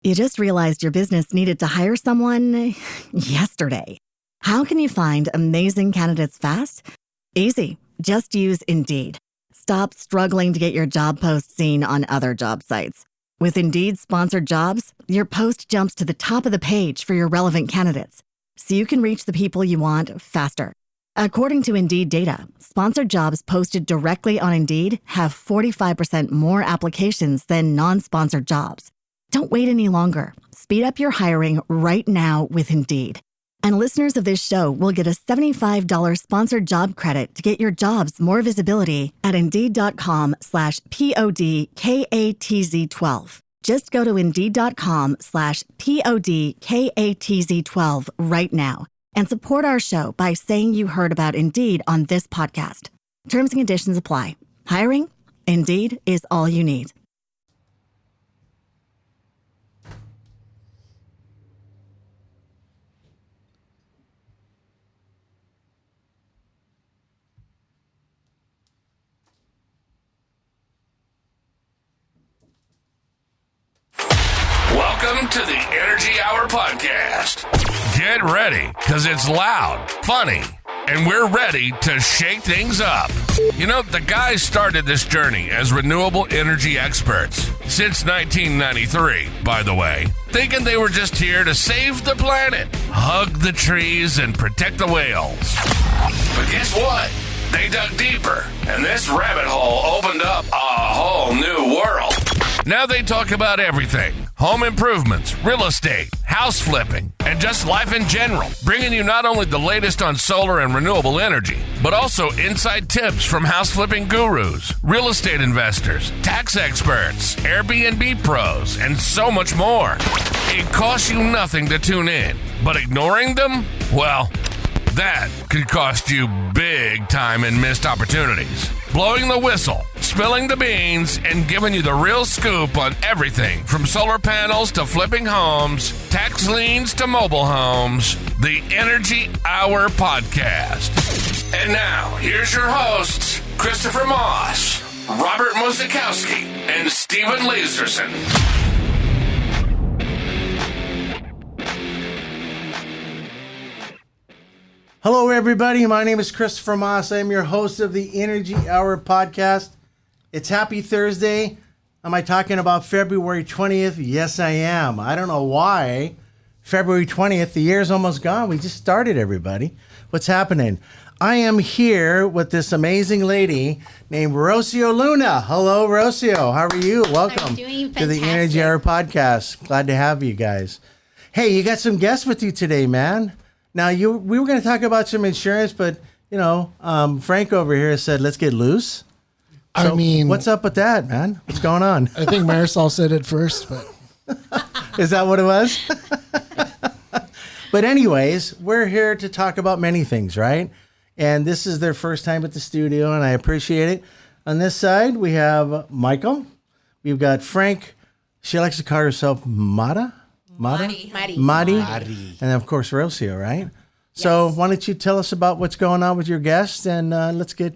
You just realized your business needed to hire someone yesterday. How can you find amazing candidates fast? Easy. Just use Indeed. Stop struggling to get your job post seen on other job sites. With Indeed sponsored jobs, your post jumps to the top of the page for your relevant candidates, so you can reach the people you want faster. According to Indeed data, sponsored jobs posted directly on Indeed have 45% more applications than non-sponsored jobs. Don't wait any longer. Speed up your hiring right now with Indeed. And listeners of this show will get a $75 sponsored job credit to get your jobs more visibility at Indeed.com/PODKATZ12. Just go to Indeed.com/PODKATZ12 right now and support our show by saying you heard about Indeed on this podcast. Terms and conditions apply. Hiring? Indeed is all you need. Welcome to the Energy Hour Podcast. Get ready, because it's loud, funny, and we're ready to shake things up. You know, the guys started this journey as renewable energy experts since 1993, by the way, thinking they were just here to save the planet, hug the trees, and protect the whales. But guess what? They dug deeper, and this rabbit hole opened up a whole new world. Now they talk about everything. Home improvements, real estate, house flipping, and just life in general. Bringing you not only the latest on solar and renewable energy, but also inside tips from house flipping gurus, real estate investors, tax experts, Airbnb pros, and so much more. It costs you nothing to tune in, but ignoring them? Well, that could cost you big time in missed opportunities. Blowing the whistle, spilling the beans, and giving you the real scoop on everything from solar panels to flipping homes, tax liens to mobile homes. The Energy Hour Podcast. And now, here's your hosts, Christopher Moss, Robert Musikowski, and Steven Laserson. Hello, everybody. My name is Christopher Moss. I am your host of the Energy Hour Podcast. It's Happy Thursday. Am I talking about February 20th? Yes, I am. I don't know why. February 20th, the year's almost gone. We just started, everybody. What's happening? I am here with this amazing lady named Rocio Luna. Hello, Rocio. How are you? Welcome I'm doing to the fantastic. Energy Hour Podcast. Glad to have you guys. Hey, you got some guests with you today, man. Now, we were going to talk about some insurance, but, Frank over here said, let's get loose. So, what's up with that, man? What's going on? I think Marisol said it first, but... Is that what it was? But anyways, we're here to talk about many things, right? And this is their first time at the studio, and I appreciate it. On this side, we have Michael. We've got Frank. She likes to call herself Mari. And of course, Rocio, right? Yes. So why don't you tell us about what's going on with your guests, and let's get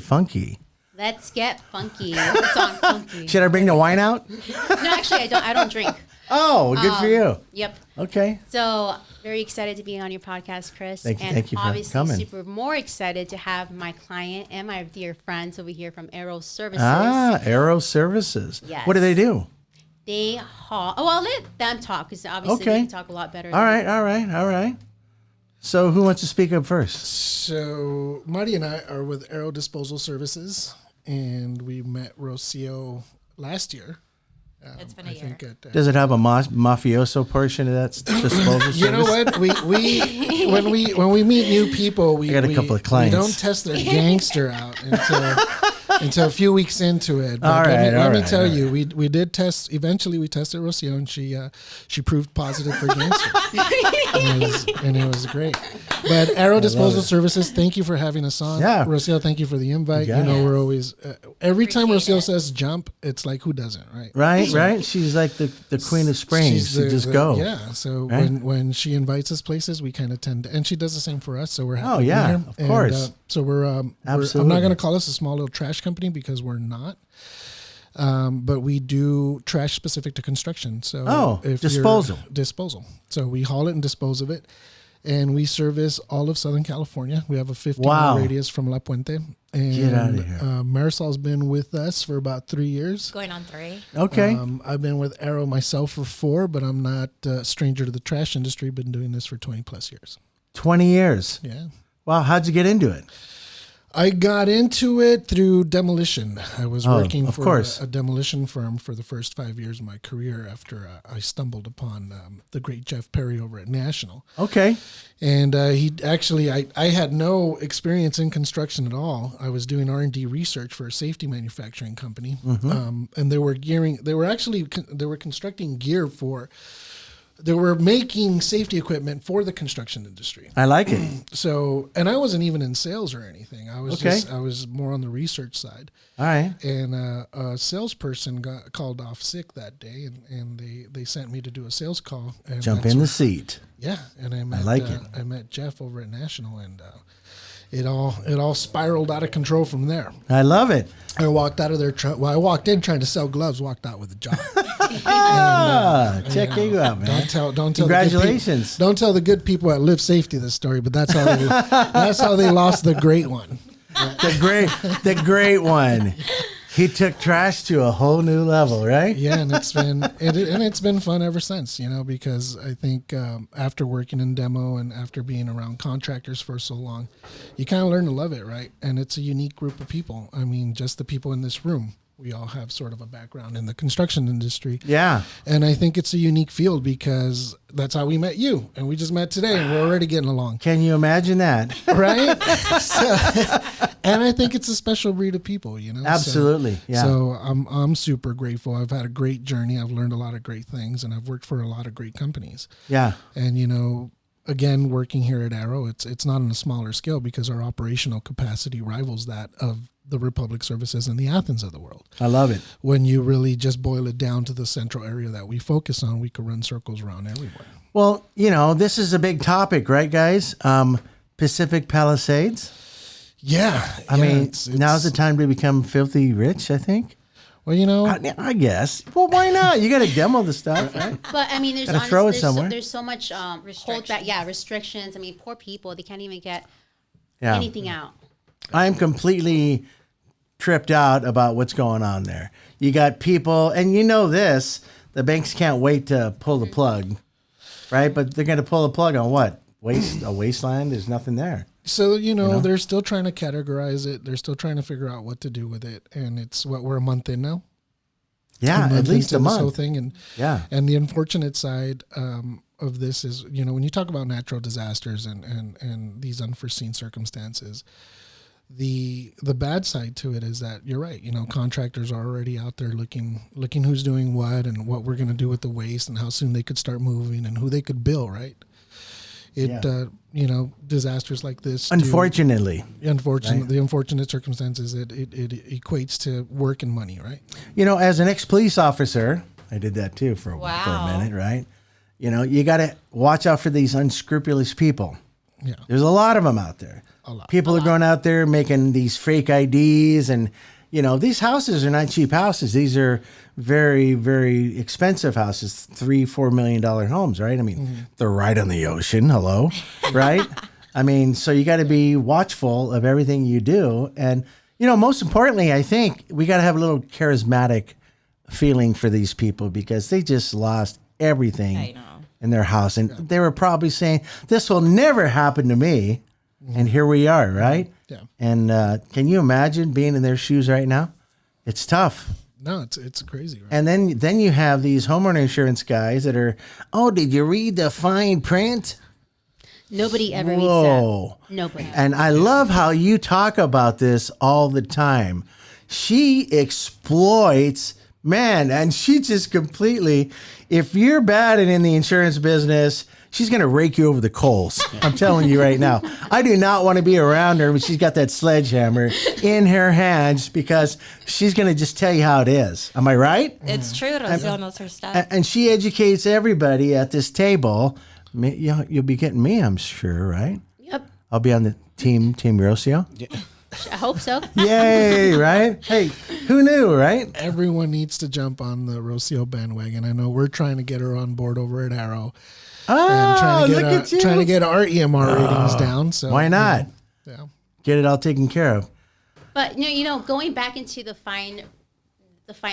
funky. Let's get funky. What's on funky? Should I bring the wine out? No, actually, I don't drink. Oh, good for you. Yep. Okay. So very excited to be on your podcast, Chris. Thank you for obviously coming. Super more excited to have my client and my dear friends over here from Aero Services. Aero Services. Yes. What do they do? They haul. Oh, I'll let them talk because obviously they can talk a lot better. All right. So who wants to speak up first? So Marty and I are with Aero Disposal Services, and we met Rocio last year. It's been a year. Does it have a mafioso portion of that disposal service? You know what? We when we meet new people, we got a couple of clients. We don't test their gangster out until a few weeks into it. But let me tell you, we did test. Eventually, we tested Rocio, and she proved positive for gangster, and it was great. But Aero Disposal Services, thank you for having us on. Yeah, Rocio, thank you for the invite. We're always every time Rocio says jump, it's like who doesn't, right? Right. She's like the queen of springs. She just go. Yeah. So when she invites us places, we kind of tend to, and she does the same for us. So we're happy. Oh yeah, of course. So we're I'm not going to call us a small little trash company because we're not. But we do trash specific to construction. So disposal. So we haul it and dispose of it. And we service all of Southern California. We have a 15-mile radius from La Puente. And get out of here. Marisol's been with us for about 3 years. Going on 3. Okay. I've been with Arrow myself for 4, but I'm not a stranger to the trash industry. Been doing this for 20 plus years. 20 years. Yeah. Wow. How'd you get into it? I got into it through demolition. I was working of for course. a demolition firm for the first 5 years of my career after I stumbled upon the great Jeff Perry over at National. Okay. And I had no experience in construction at all. I was doing R&D research for a safety manufacturing company. And they were constructing gear they were making safety equipment for the construction industry. I like it. So, and I wasn't even in sales or anything. I was more on the research side. All right. And a salesperson got called off sick that day, and they sent me to do a sales call. And Jump in the seat. Yeah, and I met Jeff over at National, and it all spiraled out of control from there. I love it. I walked out of there. I walked in trying to sell gloves. Walked out with a job. Check you out, man. Don't tell. Congratulations. Don't tell the good people at Live Safety this story, but that's how they lost the great one. The great one. He took trash to a whole new level, right? Yeah, and it's been fun ever since, because I think after working in demo and after being around contractors for so long, you kind of learn to love it, right? And it's a unique group of people. I mean, just the people in this room. We all have sort of a background in the construction industry. Yeah. And I think it's a unique field because that's how we met you. And we just met today and we're already getting along. Can you imagine that? Right? And I think it's a special breed of people, Absolutely. So I'm super grateful. I've had a great journey. I've learned a lot of great things and I've worked for a lot of great companies. Yeah. And, again, working here at Arrow, it's not on a smaller scale because our operational capacity rivals that of the Republic Services and the Athens of the world. I love it. When you really just boil it down to the central area that we focus on, we could run circles around everywhere. Well, this is a big topic, right, guys? Pacific Palisades. Yeah. I mean, now's the time to become filthy rich, I think. Well, I guess. Well, why not? You got to demo the stuff, right? But I mean, there's so much restrictions. I mean, poor people, they can't even get anything out. I'm completely tripped out about what's going on there. You got people, and this, the banks can't wait to pull the plug, right? But they're going to pull the plug on what? A wasteland? There's nothing there. So, they're still trying to categorize it. They're still trying to figure out what to do with it. And we're a month in now. Yeah, at least a month. This whole thing. And the unfortunate side of this is, when you talk about natural disasters and these unforeseen circumstances, the bad side to it is that you're right. Contractors are already out there looking who's doing what and what we're going to do with the waste and how soon they could start moving and who they could bill, right? Disasters like this. Unfortunately, right? The unfortunate circumstances, it equates to work and money, right? As an ex-police officer, I did that too for a minute, right? You got to watch out for these unscrupulous people. Yeah. There's a lot of them out there. People are going out there making these fake IDs and, these houses are not cheap houses. These are very, very expensive houses, $3-4 million homes, right? I mean, they're right on the ocean. Hello, right? I mean, so you got to be watchful of everything you do. And, most importantly, I think we got to have a little charismatic feeling for these people because they just lost everything in their house. And they were probably saying, this will never happen to me. And here we are, right? Yeah. And can you imagine being in their shoes right now? It's tough. No, it's crazy. Right? And then you have these homeowner insurance guys that are, did you read the fine print? Nobody ever reads that. Nobody. And I love how you talk about this all the time. She exploits, and she just completely, if you're bad and in the insurance business, she's going to rake you over the coals. I'm telling you right now. I do not want to be around her when she's got that sledgehammer in her hands because she's going to just tell you how it is. Am I right? It's true. Rocio knows her stuff. And she educates everybody at this table. You'll be getting me, I'm sure, right? Yep. I'll be on the team Rocio. Yeah. I hope so. Yay, right? Hey, who knew, right? Everyone needs to jump on the Rocio bandwagon. I know we're trying to get her on board over at Arrow. Oh, look at you. Trying to get our EMR ratings down. So why not? Yeah. Get it all taken care of. But going back into the fine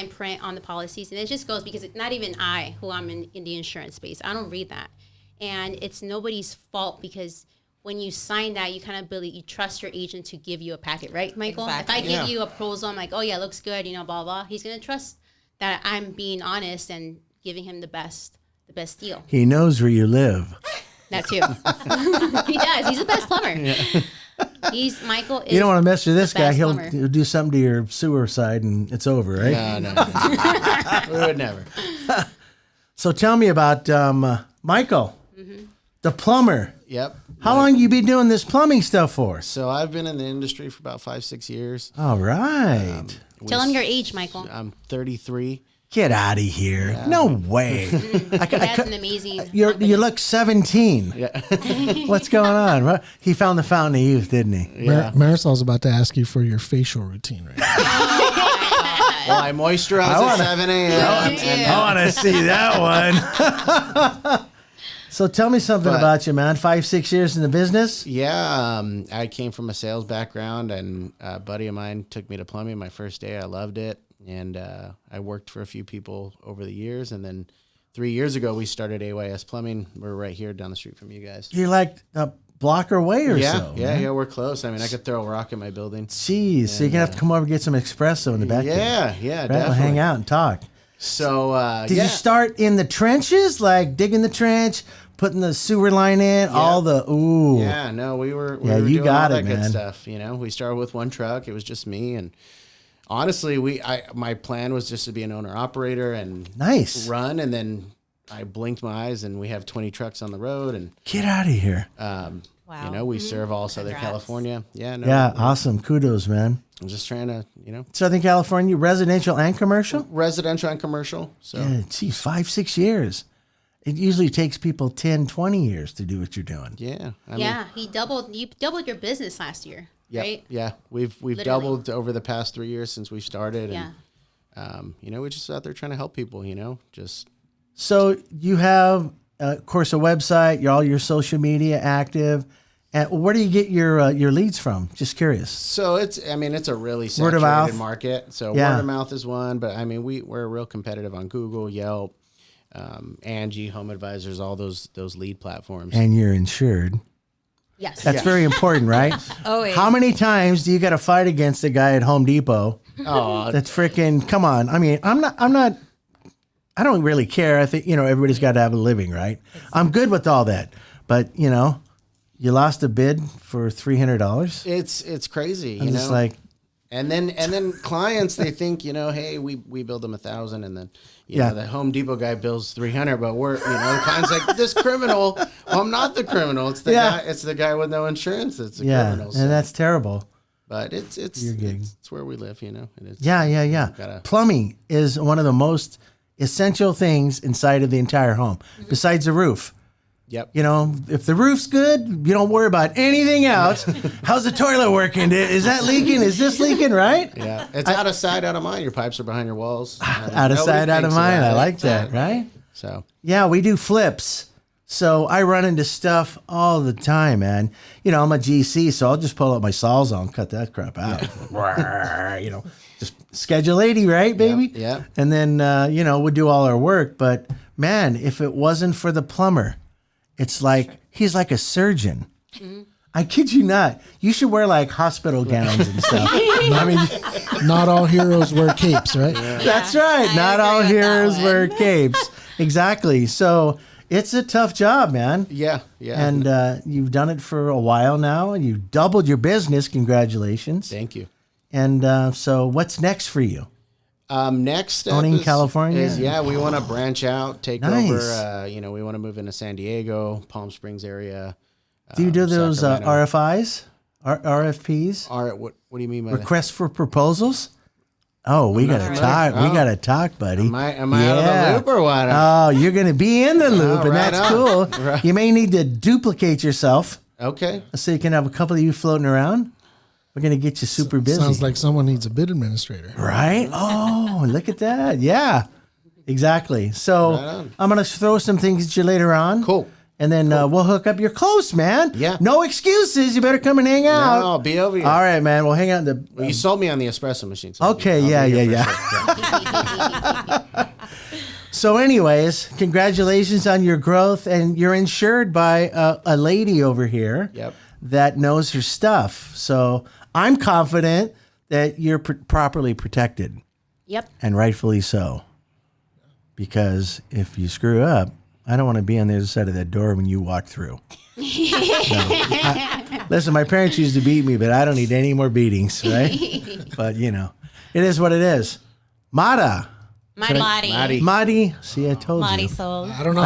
print on the policies, and it just goes because it's not even who I'm in the insurance space. I don't read that, and it's nobody's fault because when you sign that, you kind of you trust your agent to give you a packet, right, Michael? Exactly. If I give you a proposal, I'm like, oh yeah, looks good, blah blah. He's gonna trust that I'm being honest and giving him the best deal. He knows where you live. That too. He does. He's the best plumber. Yeah. Michael is. You don't want to mess with this guy. He'll plumber. do something to your sewer side and it's over, right? No. We would never. So tell me about Michael, the plumber. Yep. How long you been doing this plumbing stuff for? So I've been in the industry for about 5-6 years. All right. Tell him your age, Michael. I'm 33. Get out of here. Yeah. No way. That's an amazing. You look 17. Yeah. What's going on? He found the fountain of youth, didn't he? Yeah. Marisol's about to ask you for your facial routine right now. Well, I moisturize at 7 a.m. I want to see that one. So tell me something about you, man. 5-6 years in the business? Yeah. I came from a sales background, and a buddy of mine took me to plumbing my first day. I loved it. And I worked for a few people over the years. And then 3 years ago, we started AYS Plumbing. We're right here down the street from you guys. You're like a block away or so. Yeah, we're close. I mean, I could throw a rock at my building. Jeez, so you're going to have to come over and get some espresso in the back. Yeah, right? definitely. We'll hang out and talk. So, Did you start in the trenches, like digging the trench, putting the sewer line in, all the, ooh. Yeah, no, we were you doing got all it, that good man. stuff. We started with one truck. It was just me, and honestly, my plan was just to be an owner-operator and run, and then I blinked my eyes, and we have 20 trucks on the road. And get out of here. Wow. We serve all Southern California. Yeah, awesome. Kudos, man. I'm just trying to, Southern California, residential and commercial? Residential and commercial. So. Yeah, geez, 5-6 years. It usually takes people 10, 20 years to do what you're doing. Yeah. You doubled your business last year. Yep, right? Yeah, we've doubled over the past 3 years since we started. Yeah. And, we're just out there trying to help people, just. So you have, of course, a website, all your social media active. And where do you get your leads from? Just curious. So it's a really saturated market. So word of mouth is one, but we're real competitive on Google, Yelp, Angie, Home Advisors, all those lead platforms. And you're insured. Yes. That's very important, right? Always. How many times do you got to fight against a guy at Home Depot? Oh, that's freaking, come on. I don't really care. I think, everybody's got to have a living, right? I'm good with all that. But, you lost a bid for $300. It's crazy. I'm just like, and then clients, they think, hey, we billed them $1,000, and then the Home Depot guy bills $300, but we're the client's like, this criminal. Well, I'm not the criminal. It's the guy. It's the guy with no insurance. It's the criminal. And that's terrible. But it's your gig. It's where we live, And it's, yeah. Plumbing is one of the most essential things inside of the entire home, besides the roof. Yep. If the roof's good, you don't worry about anything else. How's the toilet working? Is that leaking? Is this leaking, right? Yeah. It's out of sight, out of mind. Your pipes are behind your walls. Out of sight, out of mind. I like that, right? So. Yeah, we do flips. So I run into stuff all the time, man. I'm a GC, so I'll just pull out my Sawzall and cut that crap out. Yeah. Just Schedule 80, right, baby? Yeah. And then, we'll do all our work. But, man, if it wasn't for the plumber, it's like he's like a surgeon. Mm-hmm. I kid you not. You should wear like hospital gowns and stuff. Not all heroes wear capes, right? Yeah. That's right. Not all heroes wear capes. Exactly. So it's a tough job, man. Yeah. And you've done it for a while now, and you've doubled your business. Congratulations. Thank you. And so what's next for you? Next step owning California is we want to branch out, take over. We want to move into San Diego, Palm Springs area. Do you do those RFIs, RFPs? What do you mean by requests for proposals? Oh, we got to talk. We got to talk, buddy. Am I out of the loop or what? Oh, you're going to be in the loop, and that's cool. Right. You may need to duplicate yourself. Okay. So you can have a couple of you floating around. We're going to get you super busy. Sounds like someone needs a bid administrator. Right? Oh, look at that. Yeah, exactly. So I'm going to throw some things at you later on. Cool. And then we'll hook up. You're close, man. Yeah. No excuses. You better come and hang out. No, I'll be over here. All right, man. We'll hang out in the... Well, you sold me on the espresso machine. So Okay, I'll be here yeah. for sure. So anyways, congratulations on your growth. And you're insured by a lady over here Yep. that knows her stuff. So I'm confident that you're properly protected. Yep. And rightfully so. Because if you screw up, I don't want to be on the other side of that door when you walk through. Listen, my parents used to beat me, but I don't need any more beatings, right? But, you know, it is what it is. Mara. Mari. Madi. See, I told you. Marisol. I don't know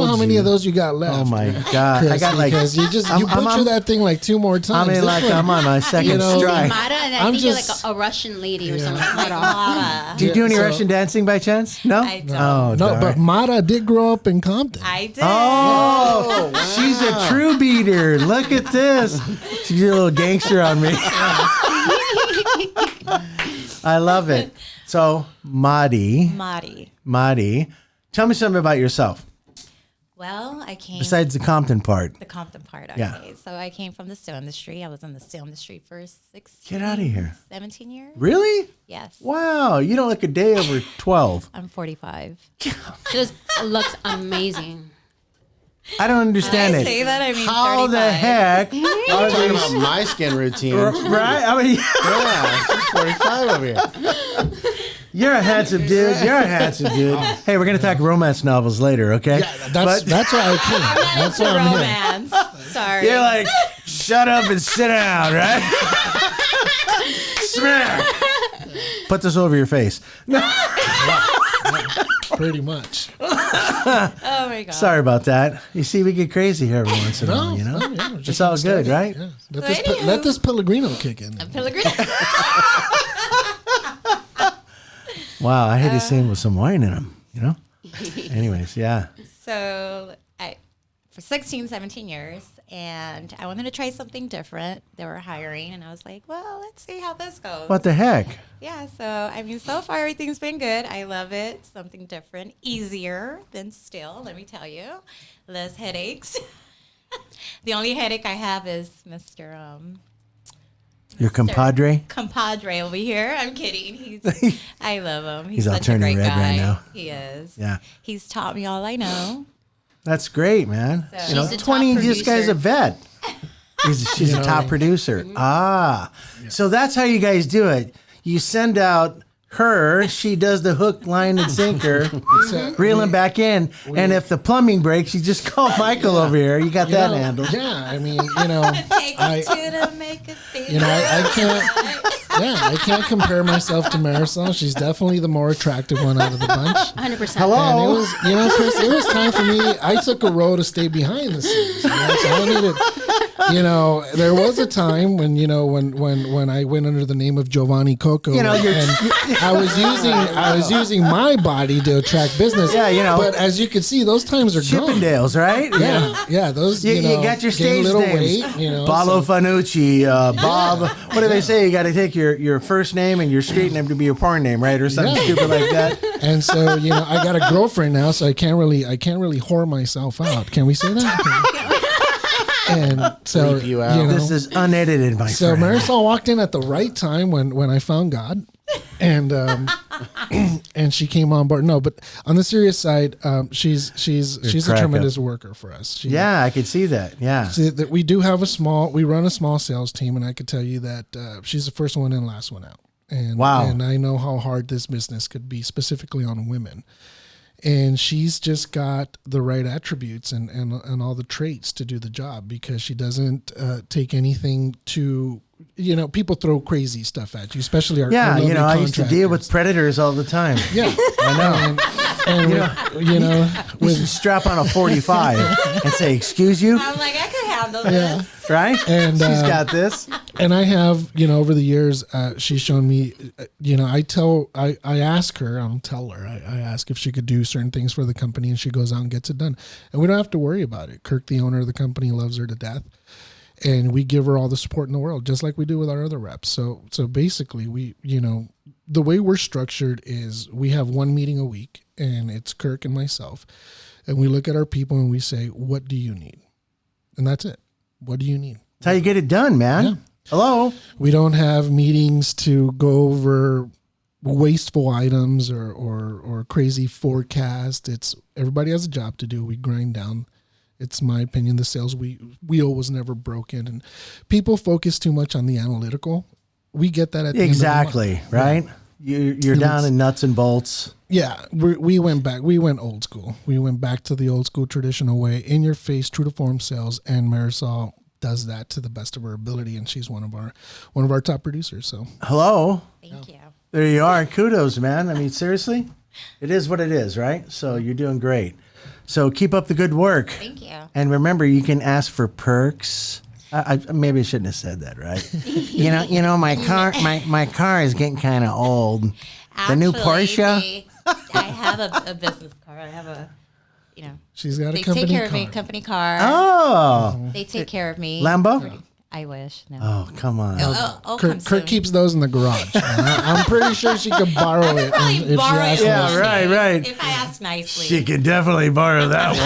how many of those you got left. Oh, my God. Chris, I got like... because you butchered that thing like 2 more times. I mean, like, I'm on my second strike. Mara, and I think you're like a Russian lady or something. Mara. Do you do any Russian dancing by chance? No? I don't. Oh, No, darn. but Mara did grow up in Compton. I did. Oh, she's a true beater. Look at this. She's a little gangster on me. I love it. So, Madi, tell me something about yourself Well, I came besides the Compton part. the Compton part. Okay. Yeah. So I came from the steel industry. I was in the steel industry for 16, Get out of here. 17 years. Really? Yes. Wow, you don't look a day over 12. I'm 45. She looks amazing. I don't understand Did I it. say that? I mean, How 35. the heck? I was talking about my skin routine. Right? I mean, Yeah, she's 45 over here. you're a handsome dude. Hey, we're going to talk romance novels later, okay? Yeah, that's why I came. That's why I'm here. Romance. Sorry. You're like, shut up and sit down, right? Smack. Put this over your face. Pretty much. Oh my God. Sorry about that. You see, we get crazy here every once in a while, you know? Yeah, It's all good, right? Yeah. So Let this Pellegrino kick in. Pellegrino. Wow, I hate to see him with some wine in him, you know? Anyways, yeah. So for 16, 17 years, and I wanted to try something different. They were hiring, and I was like, well, let's see how this goes. What the heck? Yeah, so I mean, so far everything's been good. I love it. Something different, easier than steel, let me tell you. Less headaches. The only headache I have is Mr. Your compadre? Compadre over here. I'm kidding. I love him. He's all such a turning great red guy. right now. He is. Yeah. He's taught me all I know. That's great, man. So- You know, She's the top 20, this guy's a producer. vet. She's a top producer. So that's how you guys do it. You send out her, she does the hook, line, and sinker, reel him back in. And if the plumbing breaks, you just call Michael over here. You got that handled. Yeah, I mean, you know, Take I- it to the make a thing. you know, I can't. Yeah, I can't compare myself to Marisol. She's definitely the more attractive one out of the bunch. 100%. And Hello. it was, you know, Chris, it was time for me. I took a role to stay behind the scenes. You know, so I needed, you know, there was a time when, you know, when I went under the name of Giovanni Coco, You know, and I was using my body to attract business. Yeah, you know. But as you can see, those times are gone. Chippendales, right? Yeah, those, You know, got your gain a stage little names. weight, you know. Balo so- Fanucci, Bob. What do they say? You got to take your first name and your street name to be your porn name, right? Or something Yeah. stupid like that. And so, you know, I got a girlfriend now, so I can't really whore myself out. Can we say that? And so, Bleep you out. know, This is unedited, my so friend. Marisol walked in at the right time when I found God, and and she came on board. No, but on the serious side, she's a crack tremendous worker for us. Yeah, I could see that. Yeah. See, that we run a small sales team, and I could tell you that she's the first one in, last one out. And Wow. and I know how hard this business could be, specifically on women. And she's just got the right attributes and all the traits to do the job, because she doesn't take anything to, you know, people throw crazy stuff at you, especially our Yeah, lovely you know, I used to deal with contractors. predators all the time. Yeah, I know. And you know, We used to strap on a 45 and say, "Excuse you," I'm like, I could handle this. right? And, She's got this. and I have, you know, over the years, she's shown me, you know, I ask her, I don't tell her, I ask if she could do certain things for the company, and she goes out and gets it done. And we don't have to worry about it. Kirk, the owner of the company, loves her to death. and we give her all the support in the world, just like we do with our other reps. So basically, we, the way we're structured is we have one meeting a week, and it's Kirk and myself, and we look at our people and we say, what do you need? And that's it. What do you need? That's how you get it done, man. Yeah. Hello. We don't have meetings to go over wasteful items or crazy forecast. It's everybody has a job to do. We grind down. It's my opinion, the sales wheel was never broken, and people focus too much on the analytical. We get that at the end of the month. Right? You're down in nuts and bolts. Yeah, we went back. We went old school. We went back to the old school traditional way, in your face, true to form sales. And Marisol does that to the best of her ability, and she's one of our top producers. So hello. Thank you. There you are. Kudos, man. I mean, seriously, it is what it is, right? So you're doing great. So keep up the good work. Thank you. And remember, you can ask for perks. I maybe I shouldn't have said that, right? you know, my car is getting kind of old. Actually, the new Porsche. I have a business car. I have a, she's got a they company take care car. of me, company car. Oh, They take care of me. Lambo. I wish. No. Oh, come on. Kurt keeps those in the garage. I'm pretty sure she could borrow it Probably if she borrow asked it. us. Yeah, right. If I ask nicely. She could definitely borrow that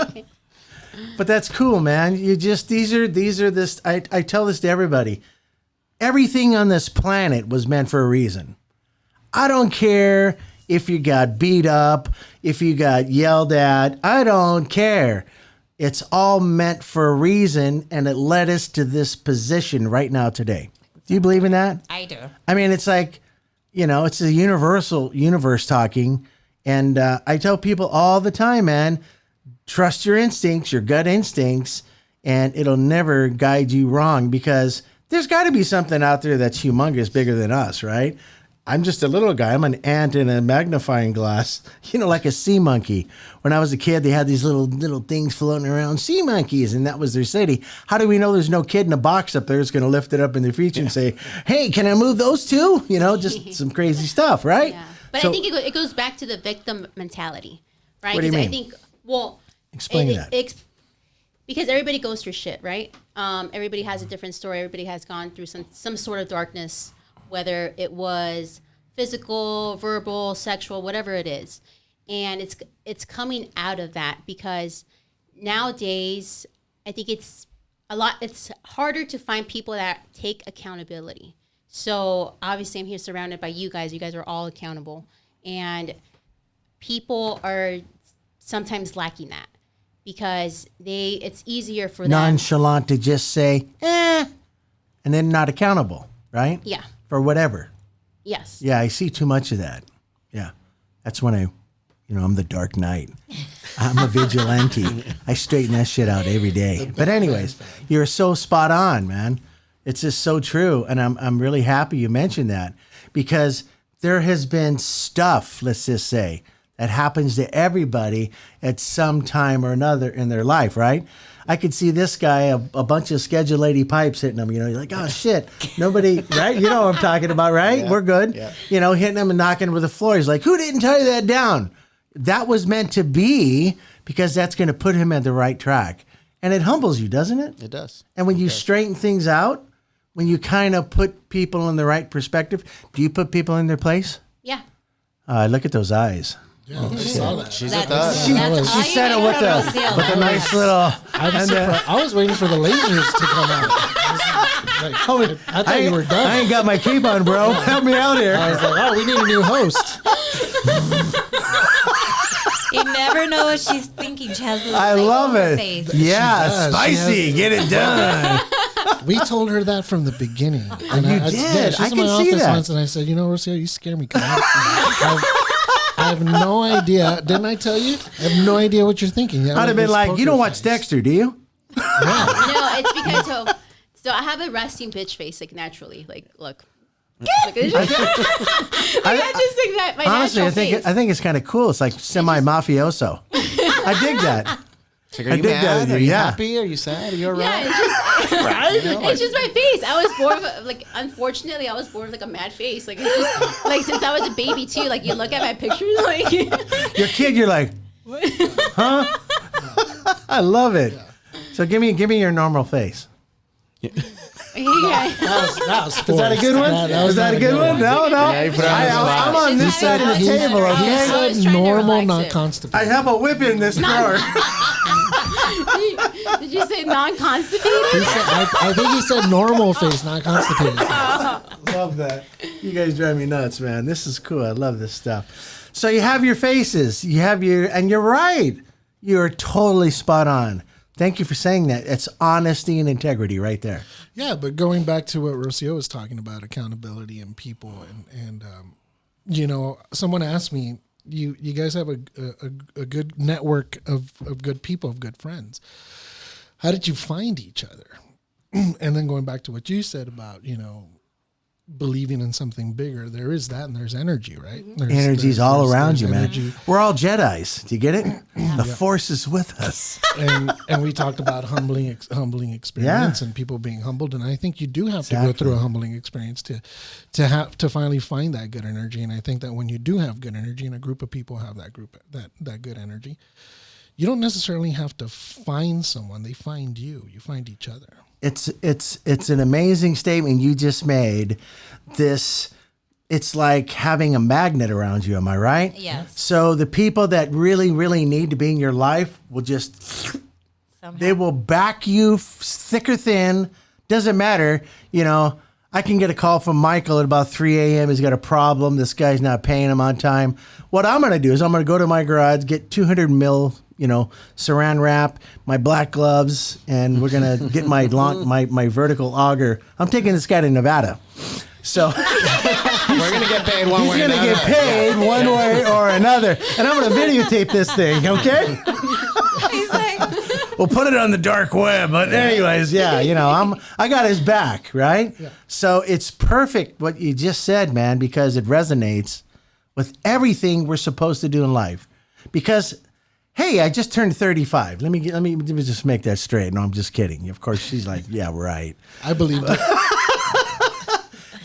one. But that's cool, man. You just these are this. I tell this to everybody. Everything on this planet was meant for a reason. I don't care if you got beat up, if you got yelled at. I don't care. It's all meant for a reason, and it led us to this position right now today. Do you believe in that? I do. I mean, it's like, it's a universal universe talking. And I tell people all the time, man, trust your instincts, your gut instincts, and it'll never guide you wrong, because there's got to be something out there that's humongous, bigger than us, right? I'm just a little guy. I'm an ant in a magnifying glass, like a sea monkey. When I was a kid, they had these little things floating around, sea monkeys, and that was their city. How do we know there's no kid in a box up there who's going to lift it up in the future and say, hey, can I move those too? Just some crazy stuff, right? Yeah. But I think it goes back to the victim mentality, right? What do you mean? I think, Explain that. Because everybody goes through shit, right? Everybody has a different story. Everybody has gone through some sort of darkness, whether it was physical, verbal, sexual, whatever it is. And it's coming out of that, because nowadays I think it's harder to find people that take accountability. So obviously I'm here surrounded by you guys. You guys are all accountable. And people are sometimes lacking that, because it's easier for them. Nonchalant to just say, and then not accountable, right? Yeah. For whatever. Yes. Yeah, I see too much of that. Yeah. That's when I'm the Dark Knight. I'm a vigilante. I straighten that shit out every day. But anyways, you're so spot on, man. It's just so true. And I'm really happy you mentioned that, because there has been stuff, let's just say, that happens to everybody at some time or another in their life, right? I could see this guy, a bunch of Schedule lady pipes hitting him. You're like, oh, shit. Nobody, right? You know what I'm talking about, right? Yeah, we're good. Yeah. Hitting him and knocking him with the floor. He's like, who didn't tell you that down? That was meant to be, because that's going to put him on the right track. And it humbles you, doesn't it? It does. And when you straighten things out, when you kind of put people in the right perspective, do you put people in their place? Yeah. Look at those eyes. Yeah, I saw that. She's a thug. She said it with a nice little. I was waiting for the lasers to come out. I thought you were done. I ain't got my cape on, bro. Help me out here. I was like, oh, we need a new host. You never know what she's thinking. She has this I love it. face. Yeah, spicy. Get it done. We told her that from the beginning. And you did. Yeah, she's I in my can see office that. once, and I said, Rocio, you scare me. I have no idea. Didn't I tell you? I have no idea what you're thinking. I'd have been like, you don't watch Dexter, do you? No, it's because so I have a resting bitch face, like naturally. Like, look. It's just like that. My Honestly, natural face. I think it's kind of cool. It's like semi-mafioso. I dig that. Like, are you mad? Are you happy? Are you sad? Are you all right? Yeah, it's just, right? It's just my face. I was born of unfortunately, I was born with a mad face. Like, it's just, like, since I was a baby too. Like, you look at my pictures, like your kid, you're like, huh? I love it. So give me your normal face. Yeah. That was Is that a good one? Is that a good one? No. I'm on this side of the table, I okay? was trying to Normal, relax not it. constipated. I have a whip in this drawer. Did you say non-constipated? I think he said normal face, not constipated. Love that. You guys drive me nuts, man. This is cool. I love this stuff. So you have your faces. And you're right. You're totally spot on. Thank you for saying that. It's honesty and integrity right there. Yeah, but going back to what Rocio was talking about, accountability and people, and someone asked me, you guys have a good network of good people, of good friends. How did you find each other? And then going back to what you said about, believing in something bigger, there is that, and there's energy, right? Energy's all around you, man. energy. We're all Jedis. Do you get it? The Force is with us. and we talked about humbling experience and people being humbled, and I think you do have to go through a humbling experience to finally find that good energy. And I think that when you do have good energy and a group of people have that good energy, you don't necessarily have to find someone, they find you find each other. It's an amazing statement you just made. It's like having a magnet around you. Am I right? Yes. So the people that really, really need to be in your life will just, they will back you thick or thin. Doesn't matter. I can get a call from Michael at about 3 a.m. He's got a problem. This guy's not paying him on time. What I'm going to do is I'm going to go to my garage, get 200 mil, saran wrap, my black gloves, and we're going to get my vertical auger. I'm taking this guy to Nevada. So We're going to get paid one way or he's going to get paid one way or another. And I'm going to videotape this thing, okay? He's like, We'll put it on the dark web. But anyways, I got his back, right? Yeah. So it's perfect what you just said, man, because it resonates with everything we're supposed to do in life. Because, hey, I just turned 35. Let me just make that straight. No, I'm just kidding. Of course, she's like, yeah, right. I believe it.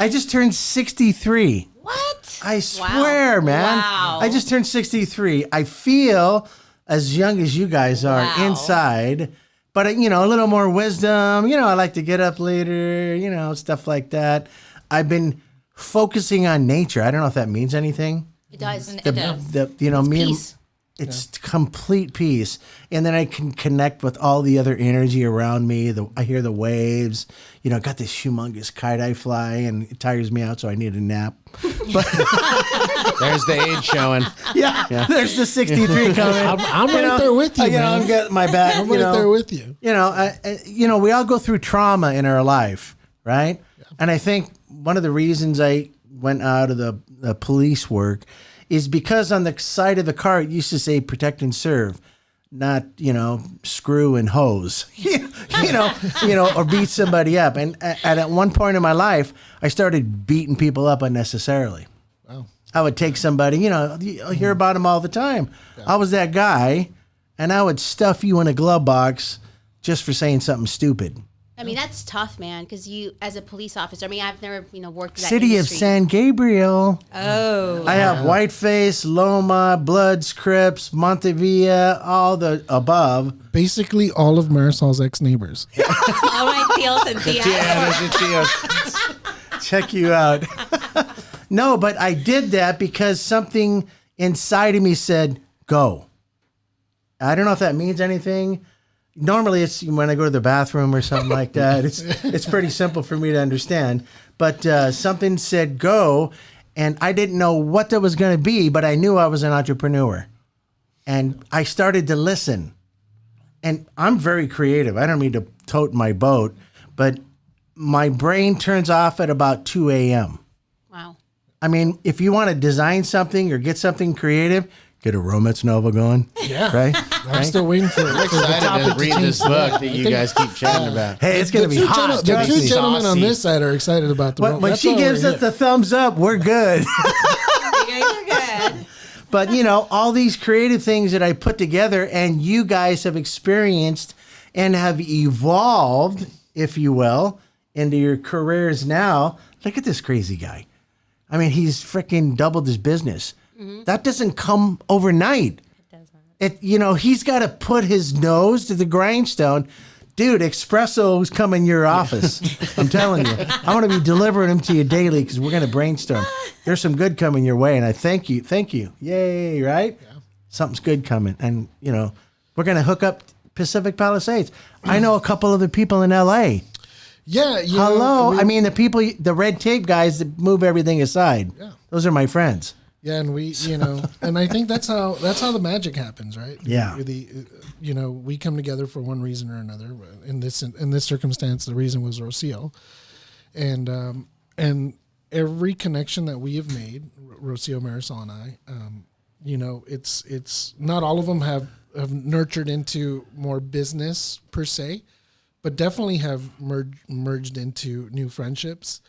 I just turned 63. what? I swear, man. Wow. I just turned 63. I feel as young as you guys are inside, but a little more wisdom. I like to get up later, stuff like that. I've been focusing on nature. I don't know if that means anything. It does. It does. Peace. It's complete peace. And then I can connect with all the other energy around me. I hear the waves. I got this humongous kite I fly, and it tires me out, so I need a nap. But There's the age showing. yeah, there's the 63 coming. I'm right there with you, man. I'm getting my back. I'm right there with you. We all go through trauma in our life, right? Yeah. And I think one of the reasons I went out of the police work is because on the side of the car it used to say protect and serve, not screw and hose, or beat somebody up. And at one point in my life, I started beating people up unnecessarily. Wow. I would take somebody, you hear about them all the time. Yeah. I was that guy, and I would stuff you in a glove box just for saying something stupid. I mean, that's tough, man, because you, as a police officer, I've never, worked in that City industry. of San Gabriel. Oh. I have Whiteface, Loma, Bloods, Crips, Montevilla, all the above. Basically, all of Marisol's ex-neighbors. All my tios and tias. Check you out. No, but I did that because something inside of me said, go. I don't know if that means anything. Normally, it's when I go to the bathroom or something like that. It's pretty simple for me to understand. But something said go, and I didn't know what that was going to be, but I knew I was an entrepreneur. And I started to listen. And I'm very creative. I don't mean to tote my boat, but my brain turns off at about 2 a.m. Wow. I mean, if you want to design something or get something creative, get a Romance Nova going. Yeah. Right? I'm still waiting for I'm excited to read this book that you guys keep chatting about. Hey, it's going to be hot. The two Trust me. gentlemen on this side are excited about the When she gives us the thumbs up, we're good. You guys are good. But, all these creative things that I put together and you guys have experienced and have evolved, if you will, into your careers now. Look at this crazy guy. I mean, he's freaking doubled his business. Mm-hmm. That doesn't come overnight. It doesn't. He's got to put his nose to the grindstone Dude, espresso's coming your office. I'm telling you. I'm going to be delivering them to you daily because we're going to brainstorm. There's some good coming your way, and I thank you. Thank you. Yay, right? Yeah. Something's good coming. And, you know, we're going to hook up Pacific Palisades. I know a couple of the people in L.A. Yeah. Hello. I mean, the people, the red tape guys that move everything aside. Yeah. Those are my friends. Yeah, and we, you know, and I think that's how the magic happens, right? Yeah. You know, we come together for one reason or another. In this circumstance, the reason was Rocio, and every connection that we have made, Rocio, Marisol, and I, you know, it's not all of them have nurtured into more business per se, but definitely have merged into new friendships,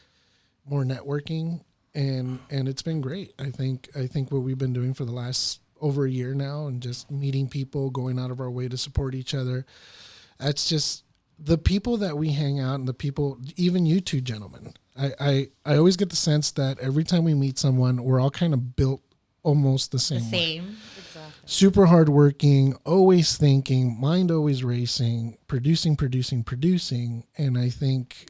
more networking. And it's been great. I think what we've been doing for the last over a year now, and just meeting people, going out of our way to support each other. That's just the people that we hang out, and the people, even you two gentlemen. I always get the sense that every time we meet someone, we're all kind of built almost the same way. Exactly. Super hardworking, always thinking, mind always racing, producing. And I think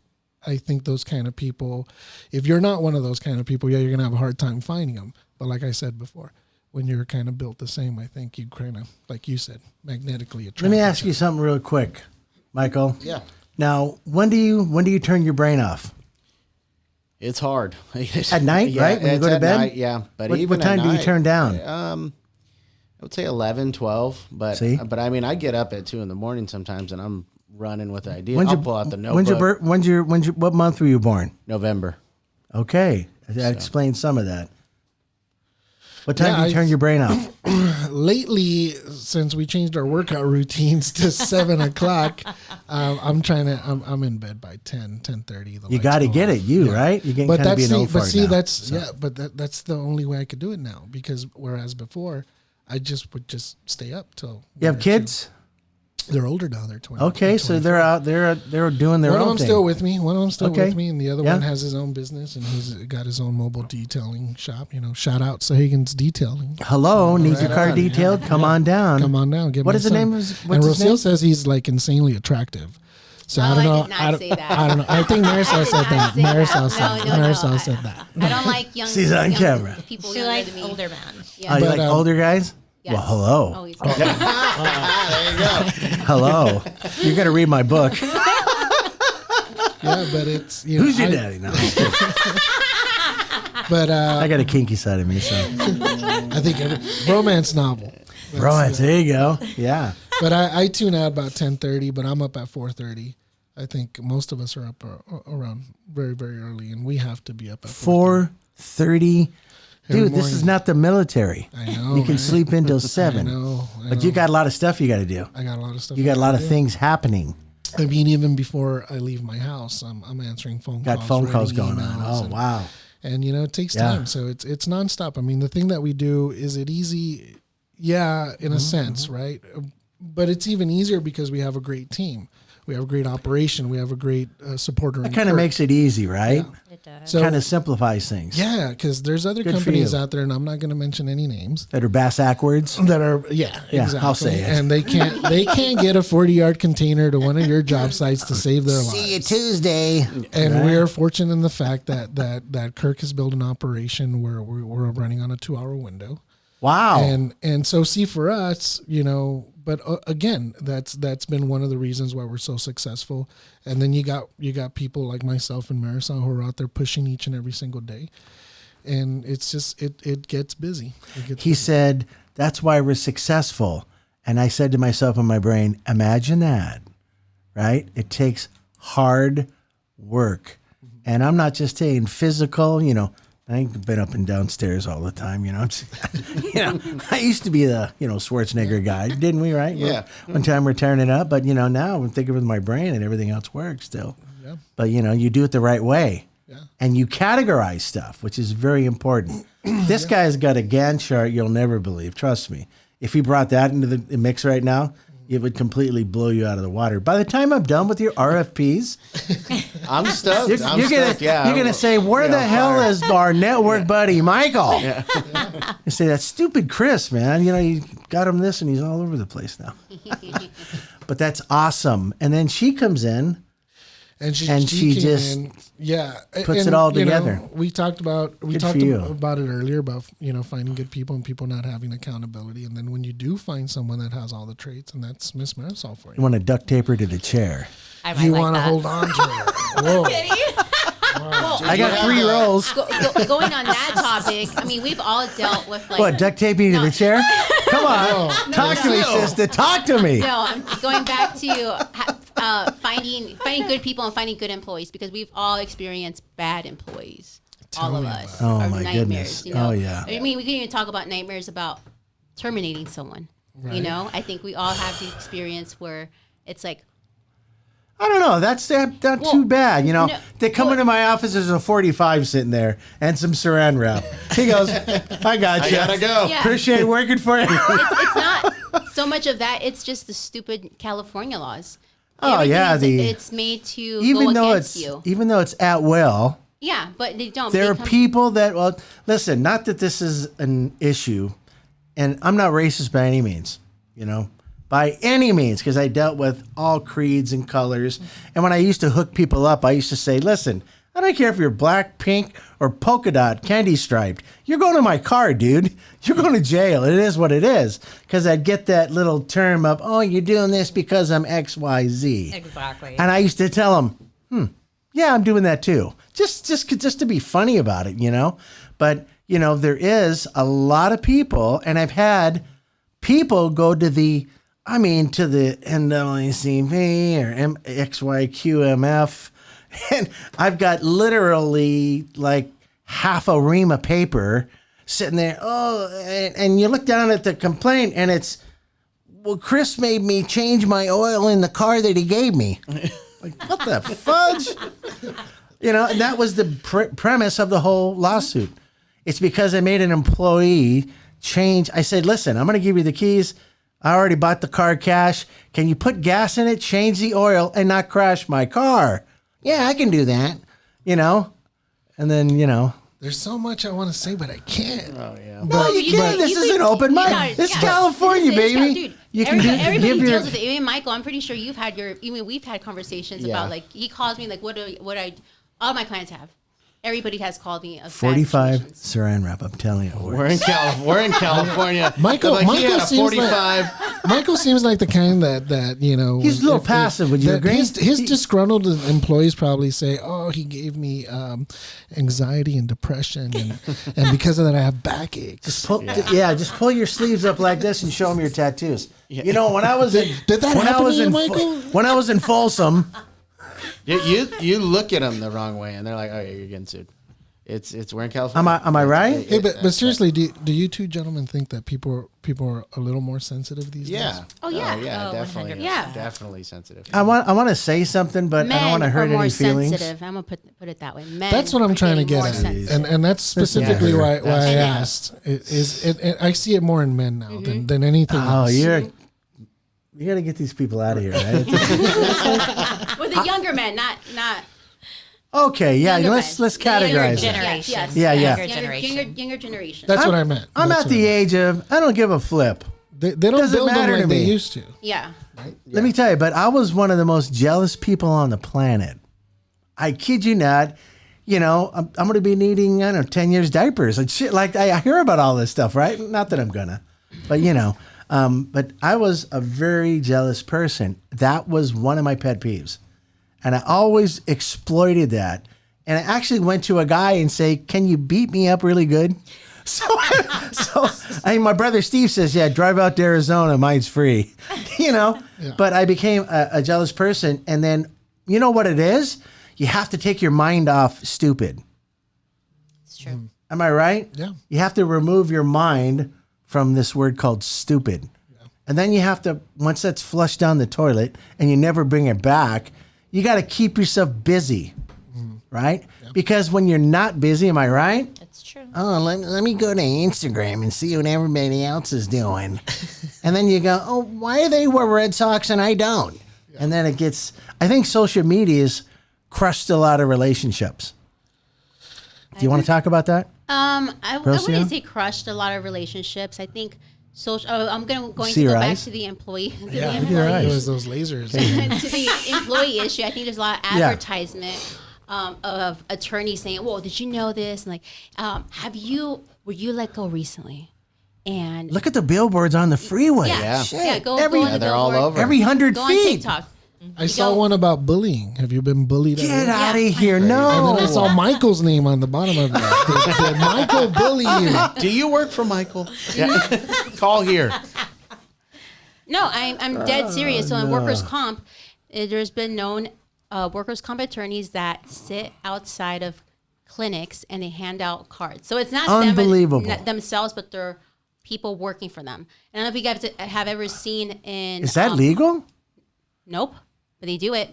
those kind of people, if you're not one of those kind of people, yeah, you're going to have a hard time finding them. But like I said before, when you're kind of built the same, I think you kind of, like you said, magnetically attract. Let me ask you something real quick, Michael. Yeah. Now, when do you turn your brain off? It's hard. At night, yeah, right? When you go to bed? Night, yeah. But what time do you turn down? I would say 11, 12. But See? But I mean, I get up at 2 a.m. sometimes, and I'm running with ideas. I'll pull out the notebook. What month were you born? November. Okay, that explains some of that. What time do you turn your brain off? Lately, since we changed our workout routines to 7 o'clock, I'm in bed by 10:30. You got to get it, right? You're getting but kind of being old for it now. That's the only way I could do it now, because whereas before, I just would just stay up till. You have kids? They're older now. They're 20. Okay, so they're out. They're doing their own thing. One of them's still with me. And the other one has his own business, and he's got his own mobile detailing shop. You know, shout out Sahagan's Detailing. Hello, need your car detailed? Come on down. Come on down. What is the name? And Rocio says he's like insanely attractive. So I don't know. I did not say that. I don't know. I think Marisol said that. Marisol said that. I don't like young. She's on camera. People She younger likes than me. older men. Yeah. Oh, you like older guys? Yes. Well, hello. Always. There you go. Hello. You're going to read my book. Yeah, but it's Who's your daddy? No, but I got a kinky side of me, so I think romance novel. romance. There you go. Yeah. But I tune out about 10:30, but I'm up at 4:30. I think most of us are up around very, very early, and we have to be up at 4:30. Dude, this is morning. not the military. I know. You can right? sleep until 7. I know. But you got a lot of stuff you got to do. I got a lot of stuff. You got a lot of things happening. I mean, even before I leave my house, I'm answering phone calls. Got phone calls writing going on. emails, Oh, wow. And it takes time, so it's nonstop. I mean, the thing that we do, is it easy? Yeah, in a sense, right? But it's even easier because we have a great team. We have a great operation. We have a great supporter. That kind of makes it easy, right? It does. So Kind of simplifies things. yeah, because there's other Good for companies you. out there, and I'm not going to mention any names. That are backwards. That are Yeah, exactly. I'll say it. And they can't get a 40-yard container to one of your job sites to save their lives. See you Tuesday. And Right. we're fortunate in the fact that Kirk has built an operation where we're running on a 2-hour window. Wow. And so see, for us, but again, that's been one of the reasons why we're so successful. And then you got people like myself and Marisol who are out there pushing each and every single day. And it's just, it gets busy. He said, that's why we're successful. And I said to myself in my brain, imagine that, right? It takes hard work. And I'm not just saying physical, I ain't been up and downstairs all the time, I used to be the, Schwarzenegger guy, didn't we, right? Yeah. One time we're tearing it up, but, now I'm thinking with my brain and everything else works still. Yeah. But, you do it the right way. Yeah. And you categorize stuff, which is very important. This guy's got a Gantt chart you'll never believe. Trust me. If he brought that into the mix right now, it would completely blow you out of the water. By the time I'm done with your RFPs, I'm stoked. you're gonna say, where the hell is our network buddy Michael? Yeah. You say, that stupid Chris, man. You know, you got him this and he's all over the place now. But that's awesome. And then she comes in. And she just puts it all together. We talked about it earlier about finding good people and people not having accountability. And then when you do find someone that has all the traits, and that's Miss Marisol for you. You want to duct tape her to the chair. You want to hold on to her. Whoa. Well, I got 3 rolls. Going on that topic, I mean, we've all dealt with like What, duct taping to the chair? Come on, talk to me, sister. Talk to me. No, I'm going back to finding good people and finding good employees, because we've all experienced bad employees. All of us. Oh, or my nightmares, goodness. Oh, yeah. I mean, we can even talk about nightmares about terminating someone. Right. You know, I think we all have the experience where it's like, I don't know. That's not too bad. You know, they come into my office, there's a 45 sitting there and some saran wrap. He goes, I got you. I gotta go. Yeah. Appreciate working for you. It's not so much of that. It's just the stupid California laws. Oh, yeah. It's made to even go though against you. Even though it's at will. Yeah, but they don't. There are people that, well, listen, not that this is an issue, and I'm not racist by any means, by any means, because I dealt with all creeds and colors. And when I used to hook people up, I used to say, listen, I don't care if you're black, pink, or polka dot, candy striped. You're going to my car, dude. You're going to jail. It is what it is. Because I'd get that little term of, oh, you're doing this because I'm X, Y, Z. Exactly. And I used to tell them, yeah, I'm doing that too. Just to be funny about it, But, there is a lot of people, and I've had people go to the NAACP or XYQMF, and I've got literally like half a ream of paper sitting there. Oh, and you look down at the complaint, and it's, well, Chris made me change my oil in the car that he gave me. Like, what the fudge? And that was the premise of the whole lawsuit. It's because I made an employee change. I said, listen, I'm going to give you the keys. I already bought the car cash. Can you put gas in it, change the oil, and not crash my car? Yeah, I can do that, And then, There's so much I want to say, but I can't. Oh, yeah. No, you can't. This is an open mic. This is California, baby. Dude, You can everybody deals with it. Even Michael, I'm pretty sure you've had we've had conversations Yeah. about, like, he calls me, like, all my clients have. Everybody has called me of 45 bad situations. saran wrap, I'm telling you. We're in California. Michael he had a seems 45. Michael seems like the kind that He's a little passive. Would you agree? His disgruntled employees probably say, "Oh, he gave me anxiety and depression, and because of that, I have backaches." Just pull your sleeves up like this and show them your tattoos. When I was in Did that happen to you, Michael? When I was in Folsom, You look at them the wrong way, and they're like, "Oh, yeah, you're getting sued." We're in California. am I right? Hey, but seriously, do you two gentlemen think that people are a little more sensitive these days? Yeah. Oh, yeah. yeah, Oh, definitely. 100%. Yeah. Definitely sensitive. I want to say something, but I don't want to hurt Men are more any feelings. sensitive. I'm gonna put it that way. Men. That's what I'm are trying to getting get more at, sensitive. and that's specifically why I Yeah. asked. I see it more in men now than anything Oh, else. you got to get these people out of here, right? With the younger men, not Okay, yeah. younger Let's men. categorize it. generation. Yes, Yeah, yeah. Younger generation. Younger generation. That's what I meant. I'm That's at what I the meant. age of I don't give a flip. They don't Doesn't build them matter like to they me. used to. Yeah. Let me tell you, but I was one of the most jealous people on the planet. I kid you not. I'm going to be needing, 10 years diapers and shit. Like, I hear about all this stuff, right? Not that I'm going to, but but I was a very jealous person. That was one of my pet peeves. And I always exploited that. And I actually went to a guy and say, can you beat me up really good? So my brother Steve says, yeah, drive out to Arizona. Mine's free, But I became a jealous person. And then, you know what it is? You have to take your mind off stupid. It's true. Am I right? Yeah. You have to remove your mind from this word called stupid. Yeah. And then you have to, once that's flushed down the toilet and you never bring it back, you got to keep yourself busy, right? Yeah. Because when you're not busy, am I right? It's true. Oh, let me go to Instagram and see what everybody else is doing. And then you go, oh, why do they wear Red Sox and I don't? And then it gets, I think social media's crushed a lot of relationships. Do you want to talk about that? I wouldn't say crushed a lot of relationships. I think social. I'm going to go back to the employee. Yeah, it was those lasers. To the employee issue, I think there's a lot of advertisement of attorneys saying, "Well, did you know this?" And like, were you let go recently? And look at the billboards on the freeway. Yeah. Shit. Go on the they're all billboard. over. Every 100 Go on feet. TikTok. I saw one about bullying. Have you been bullied? Get out of Yeah. here. And No. then I saw Michael's name on the bottom of that. Did Michael bully you? Do you work for Michael? Yeah. Call here. No, I'm dead serious. So in workers' comp, there's been known workers' comp attorneys that sit outside of clinics and they hand out cards. So it's not Unbelievable. themselves, but they're people working for them. I don't know if you guys have ever seen in. Is that legal? Nope, but they do it.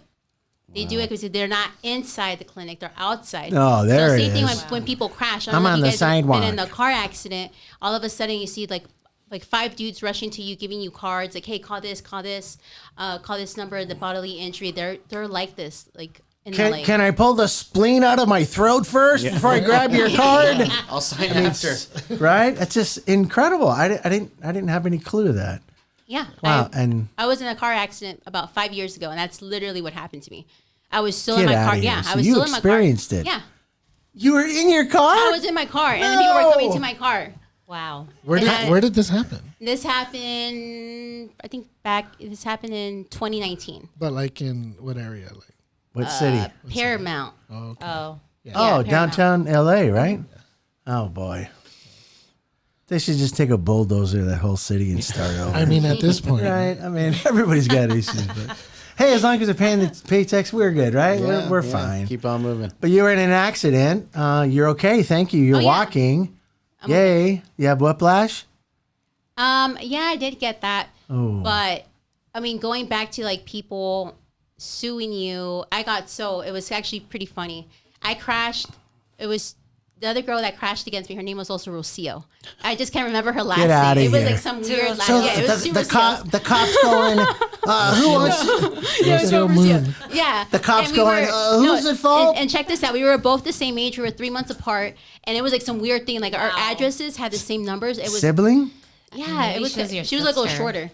They do it because they're not inside the clinic; they're outside. Oh, there so it same thing is. when people crash. I I'm don't know on if the you guys have sidewalk. been in a car accident. All of a sudden, you see like 5 dudes rushing to you, giving you cards, like, "Hey, call this number." The bodily injury. They're like this, like in LA. Can I pull the spleen out of my throat first before I grab your card? I'll sign after. Right? That's just incredible. I didn't have any clue to that. Yeah. Wow. And I was in a car accident about 5 years ago, and that's literally what happened to me. I was still in Get my outta car. here. Yeah, So I was you still in my car. experienced it. Yeah, you were in your car? I was in my car, and the people were coming to my car. Wow. Where did this happen? This happened, I think this happened in 2019. But like in what area? Like What city? Paramount. oh, okay. Oh. Oh, Paramount. downtown LA, right? Oh boy. They should just take a bulldozer to that whole city and start over. I mean, at this point, right? I mean, everybody's got issues, but hey, as long as they're paying the paychecks, we're good, right? We're fine. Keep on moving. But you were in an accident. You're okay. Thank you. You're yeah. walking. Yay. You have whiplash? Yeah, I did get that. Oh. But I mean, going back to like people suing you, it was actually pretty funny. I crashed. It was the other girl that crashed against me. Her name was also Rocio. I just can't remember her last Get outta name. It was here. like some weird last So name. Yeah, it was the cops going, who wants Rocio Moon. Yeah. The cops And going, who's at fault? And check this out. We were both the same age. We were 3 months apart. And it was like some weird thing. Like our addresses had the same numbers. It was sibling? Yeah, it was. she was your She was like a little sister. shorter.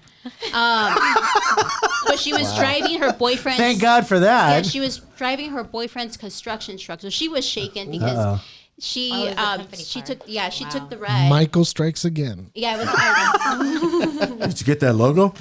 But she was driving her boyfriend's. Thank God for that. Yeah, she was driving her boyfriend's construction truck, so she was shaken because she Oh, it was a company she car. took took the red. Michael strikes again. Yeah, it was. Did you get that logo?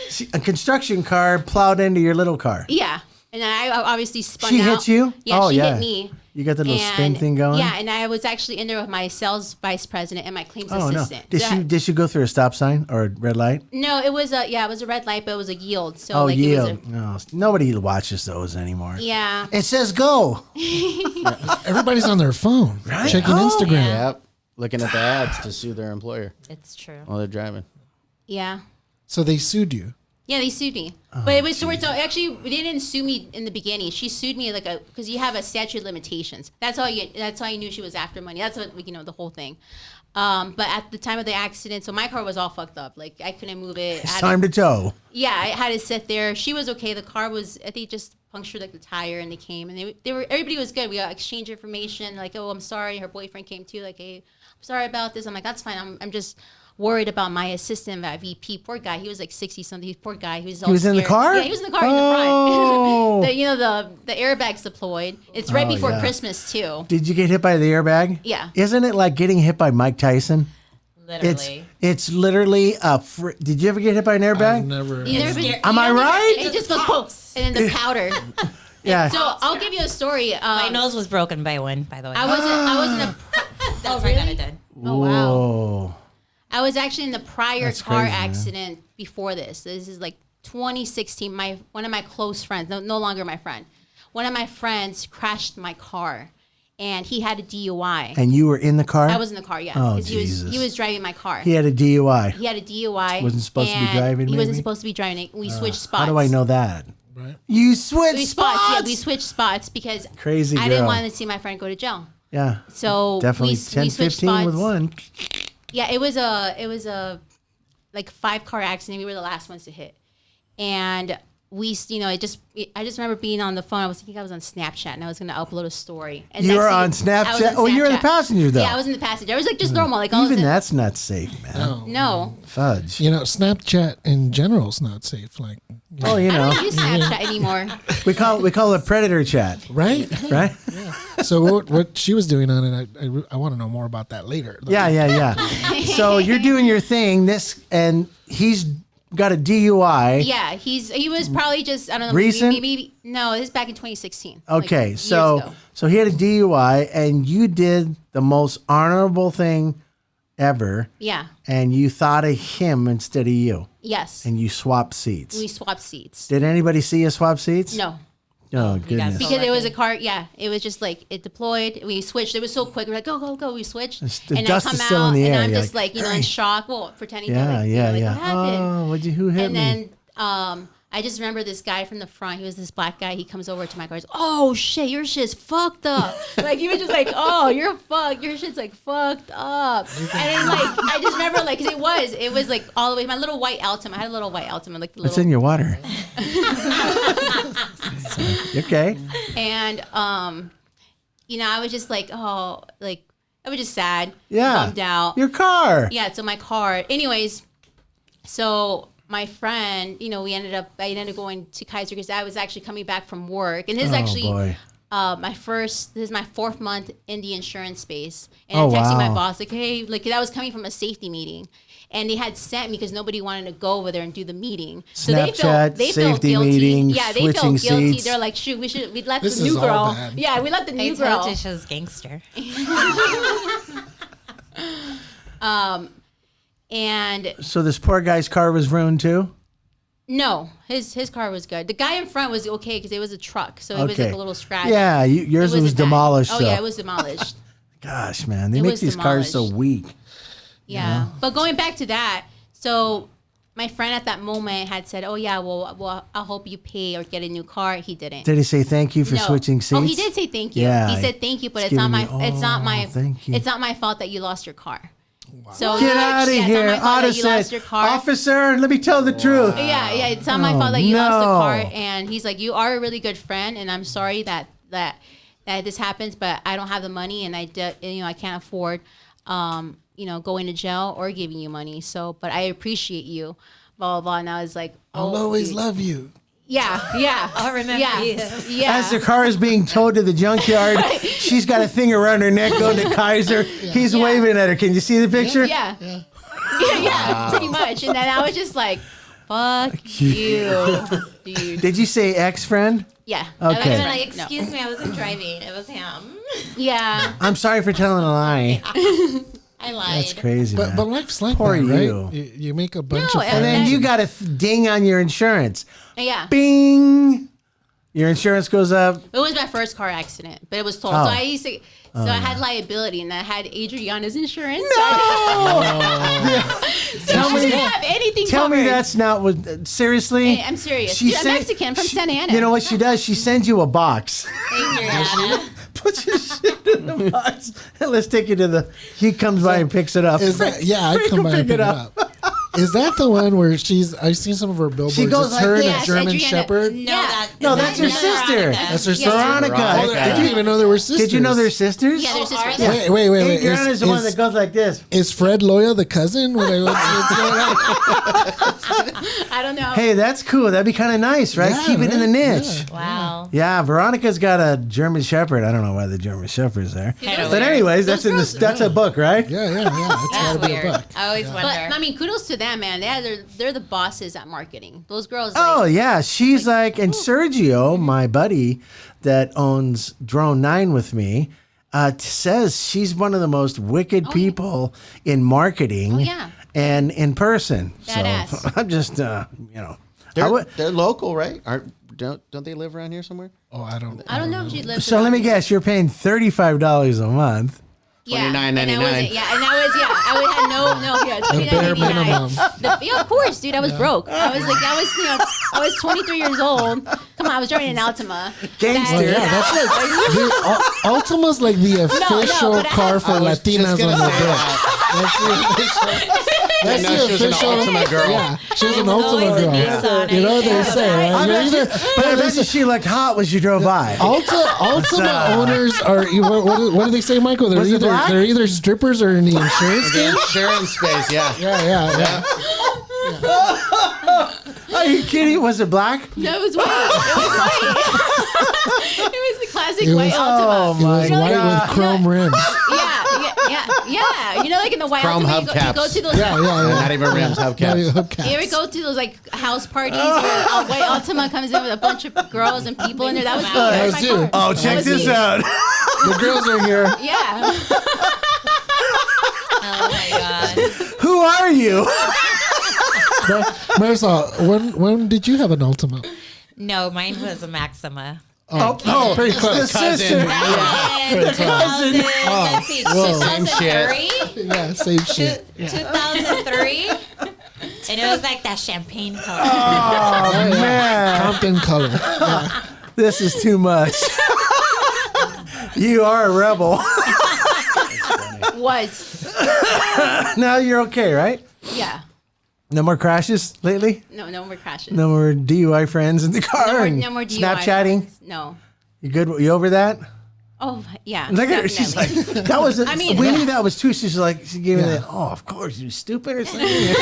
See, a construction car plowed into your little car. Yeah, and I obviously spun She out. hit you? Yeah, Oh, she yeah. hit me. You got the little spin And- thing going? Yeah, and I was actually in there with my sales vice president and my claims Oh, no. assistant. Did she go through a stop sign or a red light? No, it was a red light, but it was a yield. So Oh, like yield. it was No, nobody watches those anymore. yeah. It says go. Everybody's on their phone, Right? checking Oh. Instagram. Yep. Looking at the ads to sue their employer It's true. while they're driving. Yeah. So they sued you. Yeah, they sued me, Oh, but it was so actually they didn't sue me in the beginning. She sued me because you have a statute of limitations. That's how you knew she was after money. That's what the whole thing. But at the time of the accident, so my car was all fucked up. Like I couldn't move it. It's time to tow. Yeah, I had to sit there. She was okay. The car was I think just punctured like the tire, and they came and they were everybody was good. We got exchanged information. Like, oh, I'm sorry. Her boyfriend came too. Like, hey, I'm sorry about this. I'm like, that's fine. I'm just worried about my assistant at VP. Poor guy. He was like 60 something. Poor guy. He was in the car? Yeah, he was in the car Oh. in the front. The airbags deployed. It's right Oh, before yeah. Christmas too. Did you get hit by the airbag? Yeah. Isn't it like getting hit by Mike Tyson? Literally. It's literally did you ever get hit by an airbag? I've never. You never been- Am I right? It just goes poof, and then the powder. Yeah. So I'll give you a story. My nose was broken by one, by the way. I wasn't a. That's right, I did. Oh wow. Whoa. I was actually in the prior That's car crazy, man. accident before this. This is like 2016. One of my close friends, no longer my friend, one of my friends crashed my car, and he had a DUI. And you were in the car? I was in the car, yeah. Oh, 'Cause Jesus. he was driving my car. He had a DUI. He had a DUI. Wasn't supposed to be and driving, He wasn't maybe? supposed to be driving. We switched spots. How do I know that? Right. You switched We spots. spots. Yeah, we switched spots because Crazy I didn't girl. want to see my friend go to jail. Yeah. So Definitely we 10, switched 15 with spots. one. Yeah, it was a like 5-car accident. We were the last ones to hit, and I just remember being on the phone. I think I was on Snapchat, and I was going to upload a story. And You next were thing- on Snapchat? Oh, you were the Snapchat. passenger, though. Yeah, I was in the passenger. I was like just normal. Like all Even that's not safe, man. No. Fudge. You know, Snapchat in general is not safe. Like, Oh, you I know, don't use Snapchat anymore. we call it predator chat, right? right? So what she was doing on it, I want to know more about that later. Yeah. So you're doing your thing. And he's got a DUI. Yeah, he was probably just, I don't know. Recent? Maybe no, this is back in 2016. like Okay, years so ago. he had a DUI, and you did the most honorable thing ever, Yeah. and you thought of him instead of you, Yes. and you swapped seats. We swapped seats. Did anybody see you swap seats? No. Oh, goodness. Because it was a car, yeah. It was just like it deployed. We switched. It was so quick. We're like, go. We switched. The and dust I come is still out, in the and air. I'm You're just like, like, in shock. Well, pretending Yeah, to yeah. what happened? Oh, who hit And me? then I just remember this guy from the front. He was this black guy. He comes over to my car. He's, oh shit, your shit's fucked up. Like he was just like, oh, you're fucked. Your shit's like fucked up. And then like I just remember like, cause it was like all the way. My little white Altima. I had a little white Altima, like the What's little. in your water? Okay. And I was just like, oh, like I was just sad, Yeah. bummed out. Your car. Yeah, so my car. Anyways, so my friend, I ended up going to Kaiser because I was actually coming back from work, and this is actually boy. this is my 4th month in the insurance space, and Oh, I'm texting my wow. boss like, hey, like that was coming from a safety meeting. And they had sent me because nobody wanted to go over there and do the meeting. So Snapchat, they felt safety guilty. meeting, Yeah, they switching felt guilty. seats. They're like, shoot, we let This the new is all girl. bad. Yeah, we let the I new told girl. you she was gangster. And So this poor guy's car was ruined too? no, his car was good. The guy in front was okay because it was a truck, so it was like a little scratch. Yeah, yours It was wasn't bad. demolished. Oh so. yeah, it was demolished. Gosh, man, they It make was these cars so demolished. weak. Yeah. But going back to that, so my friend at that moment had said, "Oh yeah, well, I'll hope you pay or get a new car." He didn't. Did he say thank you for No. switching seats? Oh, he did say thank you. Yeah, He said thank you, but it's it's not giving my me- it's not oh, my thank you. it's not my fault that you lost your car. So Get out of yeah, here. It's not my fault that you Odyssey. lost your car. Officer, let me tell the truth. Yeah, it's not my fault that you lost the no. car. And he's like, you are a really good friend, and I'm sorry that this happens, but I don't have the money, and I can't afford, going to jail or giving you money. So, but I appreciate you, blah blah blah. And I was like, I'll always love you. Yeah. I'll remember yeah, you. yeah. As the car is being towed to the junkyard, she's got a thing around her neck going to Kaiser. He's waving at her. Can you see the picture? Yeah. Pretty much. And then I was just like, fuck you, dude. Did you say ex-friend? Yeah. Okay. I'm like, excuse me, I wasn't driving. It was him. Yeah. I'm sorry for telling a lie. I lied. That's crazy, man. But life's like Poor that, you. right? You make a bunch No, of And then friends. you got a ding on your insurance. Yeah. Bing! Your insurance goes up. It was my first car accident, but it was totaled. Oh. So I used to, I had liability, and I had Adriana's insurance. Tell I me, didn't have anything tell me covered. that's not what. Seriously? Hey, I'm serious. She Dude, I'm sent- Mexican from she- Santa Ana. You know what she does? She sends you a box. Adriana. Put your shit in the box. And let's take you to the. He comes by and picks it up. Is that, yeah, I Frank come will by and pick pick it up. Is that the one where I've seen some of her billboards. She goes it's like her and this. a German Adriana. Shepherd. No, that's her sister. That's her Yes. sister. Veronica. Veronica. I didn't even know they were sisters. Did you know they're sisters? Yeah, there's are this they? Wait. Adriana's the one that goes like this. Is Fred Loya the cousin? What's going on? I don't know. Hey, that's cool. That'd be kind of nice, right? Yeah, Keep it in the right? niche. Wow. Yeah, Veronica's got a German Shepherd. I don't know why the German Shepherd's there. Kinda But weird. anyways, that's in the that's a book, right? Yeah. It's That's gotta be a weird. book. I always wonder. But I mean, kudos to them, man. They're the bosses at marketing. Those girls. Oh like, yeah, she's like, and Sergio, my buddy that owns Drone 9 with me, says she's one of the most wicked people in marketing. Oh, yeah. And in person. Badass. So I'm just, They're local, right? Don't they live around here somewhere? Oh, I don't know if she lives. So let me guess, you're paying $35 a month. Yeah, $29.99. and I wasn't. Yeah, and I was. Yeah, I would have yeah, The bare minimum. Yeah, of course, dude. I was broke. I was 23 years old. Come on, I was driving an Altima. Gangster. Oh, yeah, that's like Ultima's like the official but car for Latinas on the bit. That's the she was an official Ultima girl. Yeah, she was an Always Ultima a girl. Nissan. You know what they say, right? I You're bet either, but I bet you she looked hot when she drove by. Ultima owners are. What do they say, Michael? Was it black? They're either strippers or in the insurance The game. insurance space, yeah. Yeah. Are you kidding? Was it black? No, it was white. It was the classic It white was- Oh Altima. my It was white God. with chrome rims. Yeah. You know, like in the white Chrome Altima, you go hubcaps. to those. Yeah. Not even rims, hubcaps. You ever go to those like house parties where a white Altima comes in with a bunch of girls and people in there? That was me. That That was was my you. car. Oh, That check was this me. out. The girls are here. Yeah. Oh my god. Who are you? Marisol, when did you have an Ultima? No, mine was a Maxima. Oh, pretty close. the sister. The cousin. Let's see, Same 2003. Yeah, same shit. 2003. And it was like that champagne color. Oh, man. Compton color. This is too much. You are a rebel. Was. Now you're okay, right? Yeah. No more crashes lately? No more crashes. No more DUI friends in the car? and No more DUI. Snapchatting? friends. No. You good? You over that? Oh, yeah. Look at her. She's like, definitely. that was, I mean- we knew that was too. She's like, she gave me Yeah. that, oh, of course, you stupid or something.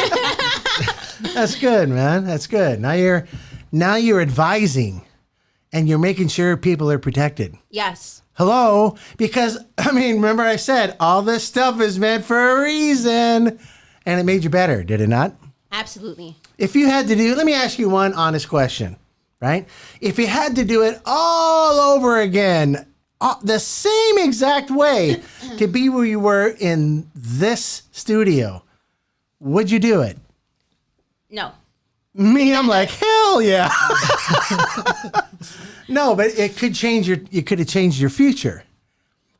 That's good, man. That's good. Now you're advising and you're making sure people are protected. Yes. Hello? Because, I mean, remember I said all this stuff is meant for a reason and it made you better, did it not? Absolutely. If you had to let me ask you one honest question, right? If you had to do it all over again, the same exact way to be where you were in this studio, would you do it? No. Me, I'm like, hell yeah. No, but it could change you could have changed your future.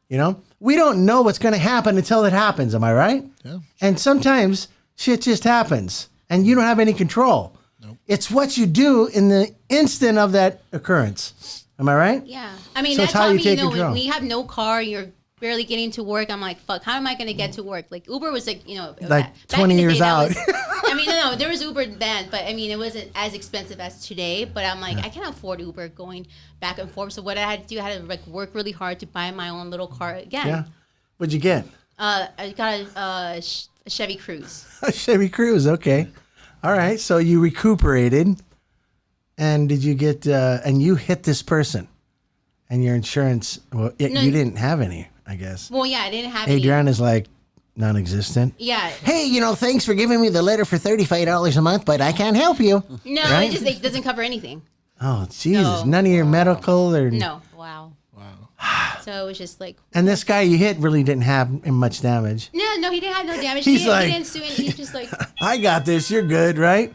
You know? We don't know what's going to happen until it happens, am I right? Yeah. And sometimes shit just happens and you don't have any control. Nope. It's what you do in the instant of that occurrence. Am I right? Yeah. I mean, So that it's how taught you me, take when control. you have no car, you're barely getting to work. I'm like, fuck, how am I going to get to work? Like, Uber was like, Like back 20 in the years day, that out. was- I mean, no, there was Uber then, but I mean, it wasn't as expensive as today. But I'm like, I can't afford Uber going back and forth. So what I had to do, I had to like work really hard to buy my own little car again. Yeah. What'd you get? I got a Chevy Cruze. A Chevy Cruze. Okay. All right. So you recuperated. And did you get, and you hit this person and your insurance, well, you didn't have any, I guess. Well, yeah, I didn't have any. Adriana's like non-existent. Yeah. Hey, thanks for giving me the letter for $35 a month, but I can't help you. No, Right? it doesn't cover anything. Oh, Jesus. No. None of your medical or. No. Wow. So it was just like, And this guy you hit really didn't have much damage. no, he didn't have no damage. He's he like- didn't sue anything. He's just like, I got this. You're good, right?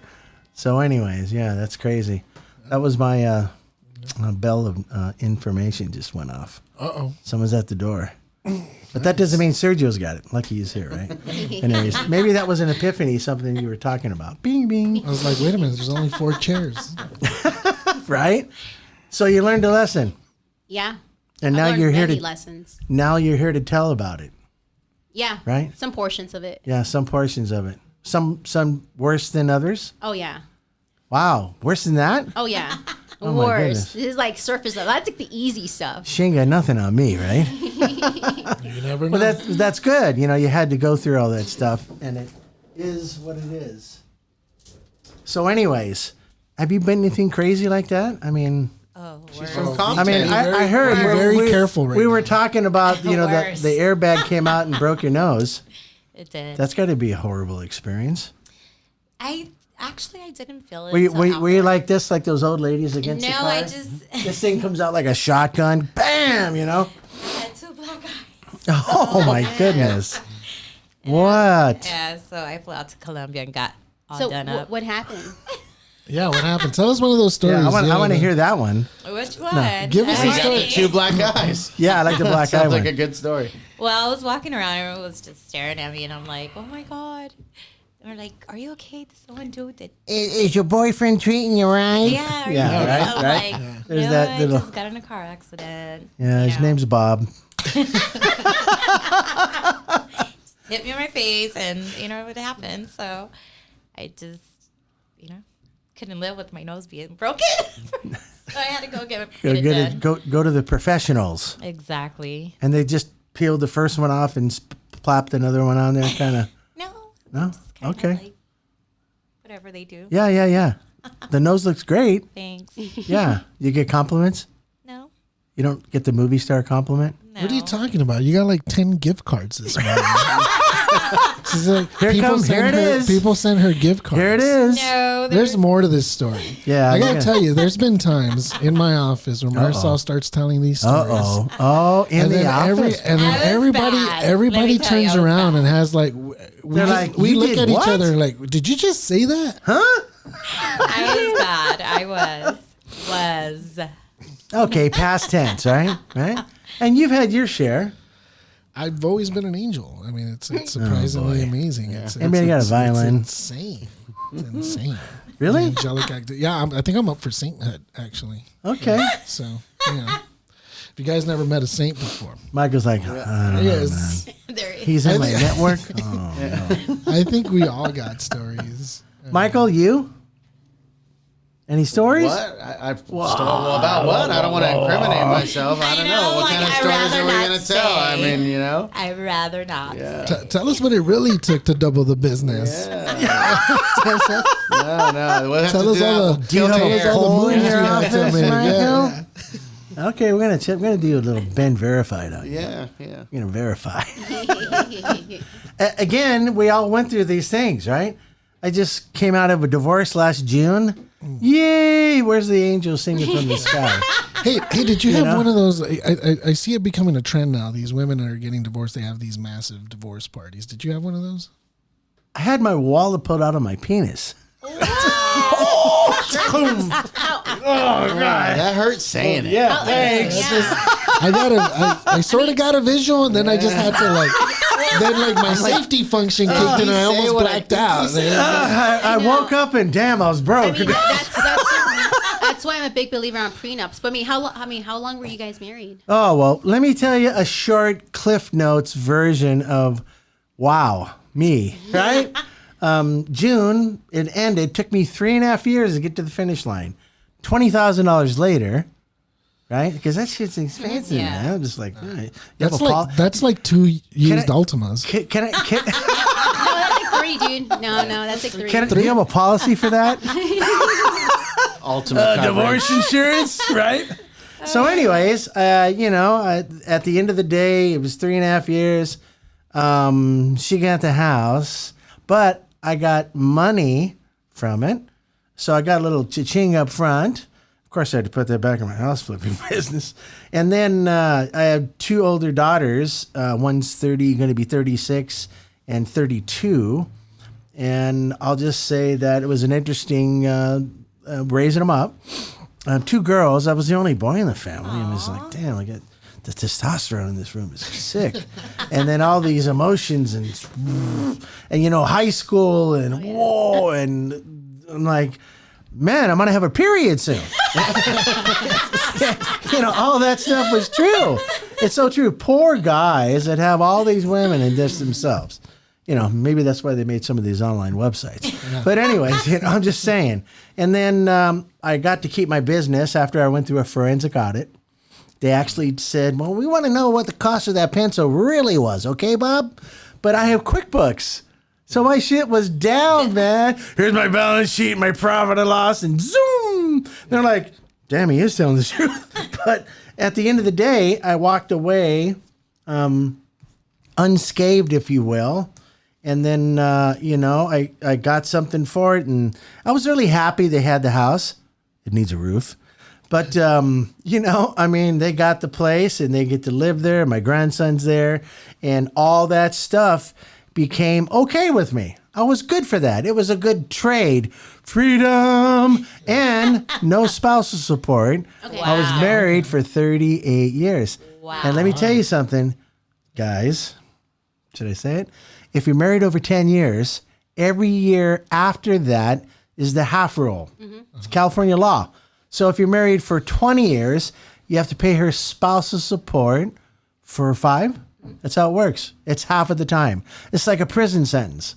So, anyways, yeah, that's crazy. That was my bell of information just went off. Uh-oh. Someone's at the door. But that doesn't mean Sergio's got it. Lucky he's here, right? Anyways, maybe that was an epiphany, something you were talking about. Bing, bing. I was like, wait a minute, there's only 4 chairs. Right? So you learned a lesson. yeah. And I now learned you're here many to lessons. now you're here to tell about it. Yeah. Right? Some portions of it. Yeah, some portions of it. Some worse than others. Oh yeah. Wow, worse than that? Oh yeah. Oh, my Worse. goodness. This is like surface level. That's like the easy stuff. She ain't got nothing on me, right? You never know. Well, that's good. You had to go through all that stuff, and it is what it is. So, anyways, have you been anything crazy like that? I mean, Oh, From worse. I mean, Compton. I heard Be very careful right we now. were talking about the Worse. the airbag came out and broke your nose. It did. That's got to be a horrible experience. I didn't feel it. Were you, until were you afterwards. like this, like those old ladies against the No, car? I just This thing comes out like a shotgun, bam! had 2 black eyes. Oh my goodness! What? Yeah, so I flew out to Colombia and got all So done up. what happened? Yeah, what happened? Tell us one of those stories. Yeah, I want to that- hear that one. It was Which one? Give us I'm a story. ready. Two black eyes. Yeah, I like the black eye Sounds one. like a good story. Well, I was walking around, everyone was just staring at me, and I'm like, oh my God. They're like, are you okay? Did someone do that? Is your boyfriend treating you right? Yeah, are Yeah, you right, I'm right. like, There's no, that I little- just got in a car accident. Yeah, his You know. name's Bob. Hit me in my face, and you know what happened. So I just, couldn't live with my nose being broken. So I had to go get it done. Go to the professionals. Exactly. And they just peeled the first one off and plopped another one on there, kind of. No? Just kinda Okay. like whatever they do. Yeah. The nose looks great. Thanks. Yeah. You get compliments? No. You don't get the movie star compliment? No. What are you talking about? You got like 10 gift cards this morning. She's like, Here it comes. Here it is. People send her gift cards. Here it is. No. There's more to this story. Yeah. I gotta tell you, there's been times in my office when Marisol starts telling these stories. Oh, in And the then office. That was everybody bad. everybody Let me tell you, turns I was around bad. and has like They're like, we "You look did at what?" each other like, did you just say that? Huh? I was bad. I was. Okay, past tense, right? Right? And you've had your share. I've always been an angel. I mean, it's surprisingly amazing. It's, I mean, you got a it's violin. insane. It's insane. Really? Angelic acting. Yeah, I think I'm up for sainthood actually. Okay. So if you guys never met a saint before, Michael's like, I don't know, yes, There is. he's in my network. Oh. I think we all got stories. Michael, you? Any stories? What? I stole about what? I don't want to incriminate myself. I don't know. What kind of I'd stories rather are we not going to tell? I say. mean, I'd rather not. Tell us what it really took to double the business. No. We'll have Tell to us do all that. the Do you have tell a us all the poll in moves your you had to office, make. Michael? Yeah. Okay, we're gonna do a little Ben verified on you. Yeah. We're gonna verify. Again, we all went through these things, right? I just came out of a divorce last June. Yay! Where's the angel singing from the sky? Hey, did you have know? one of those? I see it becoming a trend now. These women that are getting divorced, they have these massive divorce parties. Did you have one of those? I had my wallet pulled out of my penis. That hurts saying it. Yeah, thanks. I sort of got a visual, and then I just had to then my safety function kicked in, and I almost blacked out. I woke up and damn, I was broke. I mean, that's why I'm a big believer on prenups. But how long were you guys married? Oh, well, let me tell you a short Cliff Notes version of wow, me, right? June, it ended. Took me 3.5 years to get to the finish line. $20,000 later, right? Because that shit's expensive, Yeah. man. I'm just like, all right. You have That's like 2 used I- Ultimas. Can I? No, that's like 3, dude. No, that's like 3. Do you have a policy for that? Ultimate coverage. Insurance, right? So, anyways, at the end of the day, it was 3.5 years. She got the house, but I got money from it. So I got a little cha-ching up front. Of course, I had to put that back in my house flipping business. And then I have 2 older daughters. One's going to be 36 and 32. And I'll just say that it was an interesting raising them up. 2 girls. I was the only boy in the family. And I was like, damn, I got the testosterone in this room is sick. And then all these emotions and high school and whoa. And I'm like, man, I'm going to have a period soon. All that stuff was true. It's so true. Poor guys that have all these women and just themselves. Maybe that's why they made some of these online websites. Yeah. But anyways, I'm just saying. And then I got to keep my business after I went through a forensic audit. They actually said, well, we want to know what the cost of that pencil really was. Okay, Bob? But I have QuickBooks. So my shit was down, man. Here's my balance sheet, my profit and loss, and zoom. They're like, damn, he is telling the truth. But at the end of the day, I walked away unscathed, if you will. And then, I got something for it. And I was really happy they had the house. It needs a roof. But, they got the place and they get to live there. My grandson's there. And all that stuff became okay with me. I was good for that. It was a good trade. Freedom and no spousal support. Okay. I was married for 38 years. Wow. And let me tell you something, guys. Should I say it? If you're married over 10 years, every year after that is the half rule. It's California law. So if you're married for 20 years, you have to pay her spousal support for 5. That's how it works. It's half of the time. It's like a prison sentence.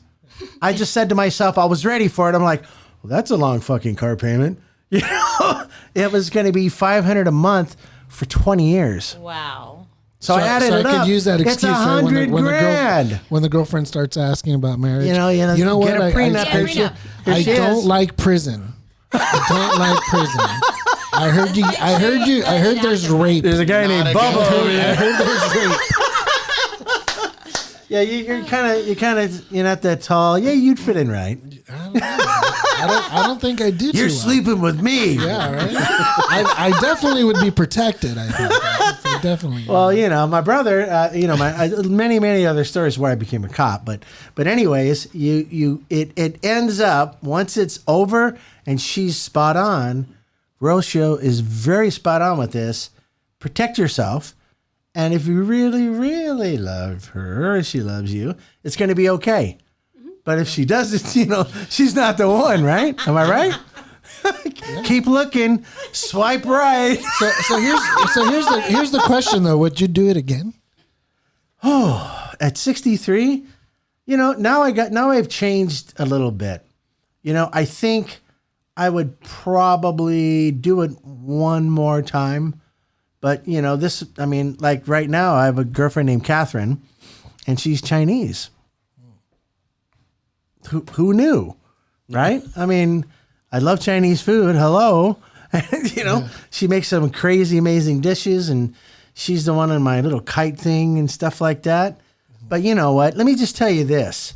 I just said to myself, I was ready for it. I'm like, well, that's a long fucking car payment. You know, it was going to be $500 a month for 20 years. Wow. So I added it up. I could use that excuse It's $100 grand. When the girlfriend starts asking about marriage. You know what? get a prenup. Here she I is. don't like prison. I don't like prison. I heard there's rape. There's a guy named Bubba over I there. heard there's rape. Yeah, you're not that tall. Yeah, you'd fit in right. I don't think I did. You're too well. sleeping with me. Yeah, right. I definitely would be protected. I think. I definitely. Well, my brother, many other stories where I became a cop, but anyways, it ends up once it's over and she's spot on. Rocio is very spot on with this. Protect yourself, and if you really, really love her, or she loves you, it's going to be okay. But if she doesn't, she's not the one, right? Am I right? Keep looking, swipe right. So here's the question though. Would you do it again? At 63, now I've changed a little bit. I think I would probably do it one more time. But, like right now I have a girlfriend named Catherine and she's Chinese. Who knew? Right? I mean, I love Chinese food. Hello. She makes some crazy, amazing dishes and she's the one on my little kite thing and stuff like that. But you know what? Let me just tell you this.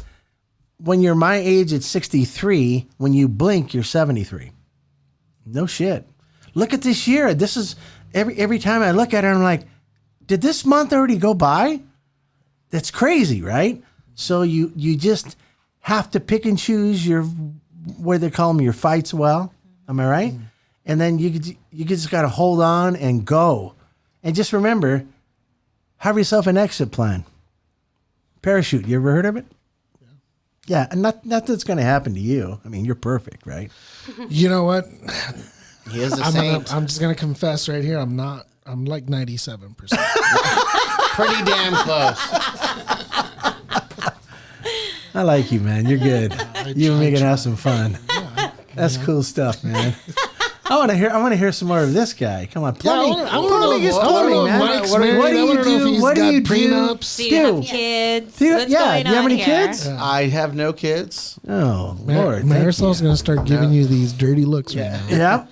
When you're my age at 63, when you blink, you're 73. No shit. Look at this year. This is every time I look at her, I'm like, did this month already go by? That's crazy, right? So you just have to pick and choose your, what they call them, your fights well. Am I right? And then you just got to hold on and go. And just remember, have yourself an exit plan. Parachute. You ever heard of it? Yeah, and not that's going to happen to you. I mean, you're perfect, right? You know what? He is a saint. I'm just gonna confess right here. I'm not. I'm like 97%. Pretty damn close. I like you, man. You're good. You and me can have some fun. That's cool stuff, man. I want to hear some more of this guy. Come on, plumbing. Plumbing is plumbing, man. What do you do? What do you do? Prenups. Do you have kids? Do you What's have going on any here? kids? I have no kids. Oh, Lord. Marisol's gonna start giving you these dirty looks right now. Yep.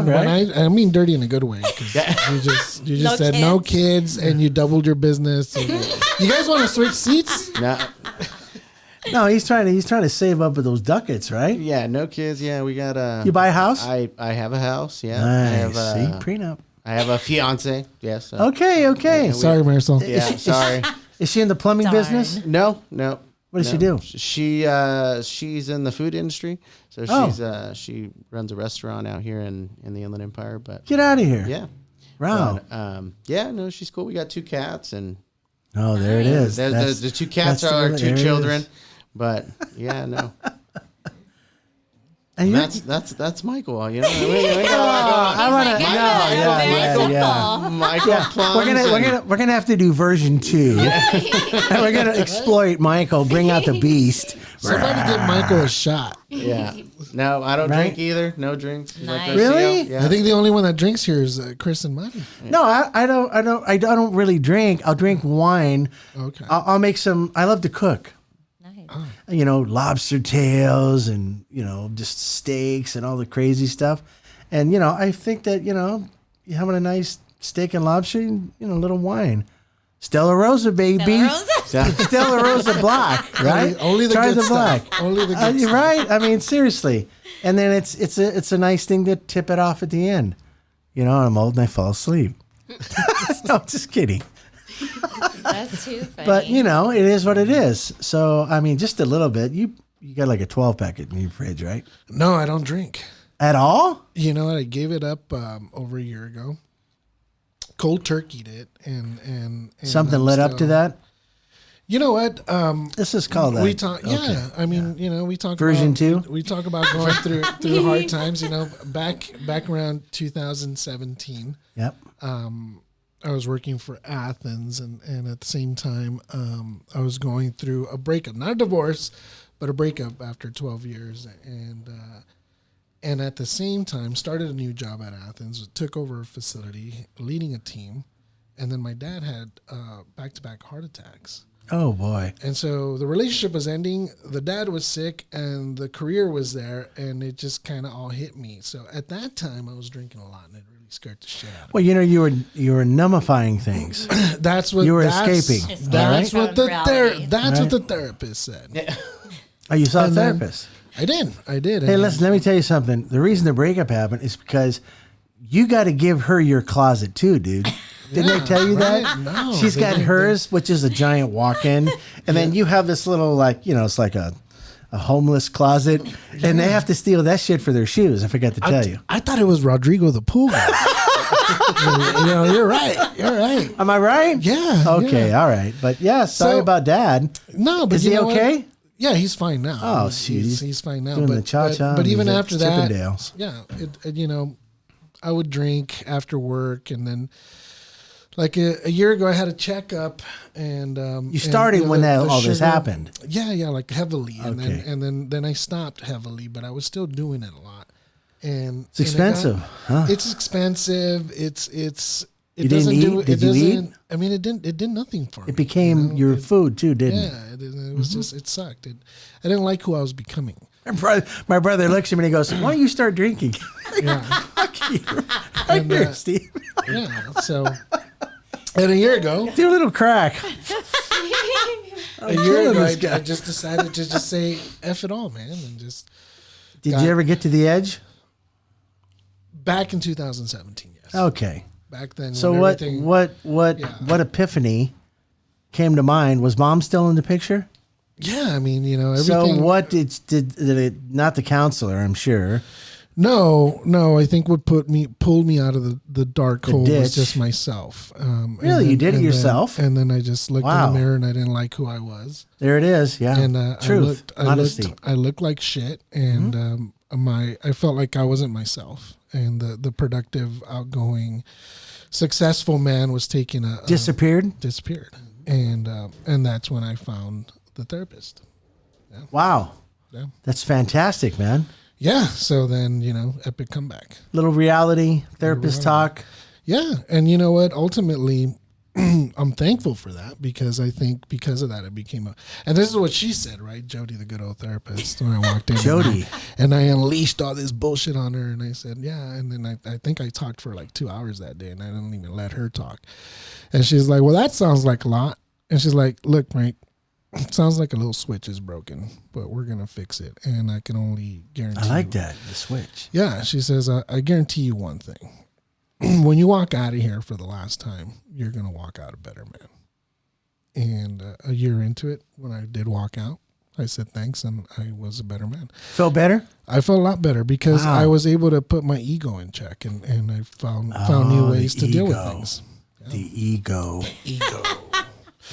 When I mean dirty in a good way, because you just No said no kids and you doubled your business. You guys want to switch seats? No. No, he's trying to save up with those ducats, right? Yeah, no kids. Yeah, we got You buy a house? I have a house. Yeah. Nice. I have Prenup. I have a fiance. Yes. Okay. Sorry, Marisol. Yeah. Sorry. Is she in the plumbing Darn. business? No. What does she do? She's in the food industry. So she runs a restaurant out here in the Inland Empire. But Get out of here. yeah. Wow. But, she's cool. We got 2 cats and Oh, there it is. the 2 cats that's are the- our there 2 it children. is. But yeah, no. And That's Michael. I want to. Yeah. Michael Plums. We're gonna have to do version 2. And we're gonna exploit Michael. Bring out the beast. Somebody give Michael a shot. Yeah. No, I don't Right? drink either. No drinks. Nice. Rocio. Really? Yeah. I think the only one that drinks here is Chris and Monty. No, I don't really drink. I'll drink wine. Okay. I'll make some. I love to cook. Nice. Lobster tails and, just steaks and all the crazy stuff. And, I think that, you're having a nice steak and lobster and, a little wine. Stella Rosa, baby. Stella Rosa Black, right? Only the Try good the stuff. black. Only the good stuff. Right? I mean, seriously. And then it's a nice thing to tip it off at the end. I'm old and I fall asleep. No, just kidding. That's too funny. But it is what it is. So I mean, just a little bit. You got like a 12 packet in your fridge, right? No, I don't drink At all? You know what? I gave it up over a year ago. Cold turkeyed it, and Something led up to that. You know what? This is called that. We talk. Yeah, I mean, we talk version about, 2. We talk about going through hard times. Back around 2017. Yep. I was working for Athens, and at the same time, I was going through a breakup, not a divorce, but a breakup after 12 years, and at the same time, started a new job at Athens, took over a facility, leading a team, and then my dad had back-to-back heart attacks. Oh boy! And so the relationship was ending. The dad was sick, and the career was there, and it just kind of all hit me. So at that time, I was drinking a lot, and it really scared the shit out of me. Well, you were numbifying things. That's what you were escaping. That's right? what the Reality. what the therapist said. Oh, you saw a therapist. I did. Hey, listen, let me tell you something. The reason the breakup happened is because you got to give her your closet too, dude. Didn't they tell you that? No. She's got hers, which is a giant walk-in. And then you have this little, it's like a homeless closet. And they have to steal that shit for their shoes. I forgot to tell you. I thought it was Rodrigo the pool guy. You're right. Am I right? Yeah. Okay, yeah. all right. But yeah, sorry about Dad. No, but is he okay? What? Yeah, he's fine now. Oh, shoot. He's fine now. Doing the cha-cha. But even after that, Chippendales. yeah, I would drink after work, and then like a year ago, I had a checkup, and you started when all this happened. Yeah, like heavily, Okay. and then I stopped heavily, but I was still doing it a lot, and It's expensive, huh? It's expensive. It You doesn't didn't do eat? it. Did It you doesn't. eat? I mean, it did nothing for me. It became your food too, didn't it? Yeah, it was just it sucked. I didn't like who I was becoming. My brother looks at me and he goes, "Why don't you start drinking?" Yeah. Fuck you. Right here, Steve. Yeah. So, and a year ago, Do a little crack. a year ago, I just decided to just say "F it all, man," and just Did you ever get to the edge? back in 2017. Yes. Okay. Back then. So when everything- what epiphany came to mind? Was Mom still in the picture? Yeah, I mean, everything. So what did it? Not the counselor, I'm sure. No. I think what pulled me out of the dark hole ditch. was just myself. Really? You did it yourself? And then I just looked Wow. in the mirror and I didn't like who I was. There it is. Yeah. And Truth. Honesty. I looked like shit, and I felt like I wasn't myself. And the productive, outgoing, successful man was taking Disappeared. and that's when I found the therapist. Wow. Yeah. That's fantastic, man. Yeah. So then epic comeback. Little reality therapist talk. Yeah, and you know what? Ultimately, I'm thankful for that because I think because of that it became and this is what she said, right? Jody, the good old therapist, when I walked in. Jody. And I unleashed all this bullshit on her, and I said, yeah. And then I think I talked for like 2 hours that day, and I didn't even let her talk. And she's like, well, that sounds like a lot. And she's like, look, Mike, it sounds like a little switch is broken, but we're going to fix it. And I can only guarantee I like that, the switch. Yeah, she says, I guarantee you one thing. When you walk out of here for the last time, you're going to walk out a better man. And a year into it, when I did walk out, I said thanks, and I was a better man. Feel better? I felt a lot better because Wow. I was able to put my ego in check, and I found new ways to deal with things. The ego.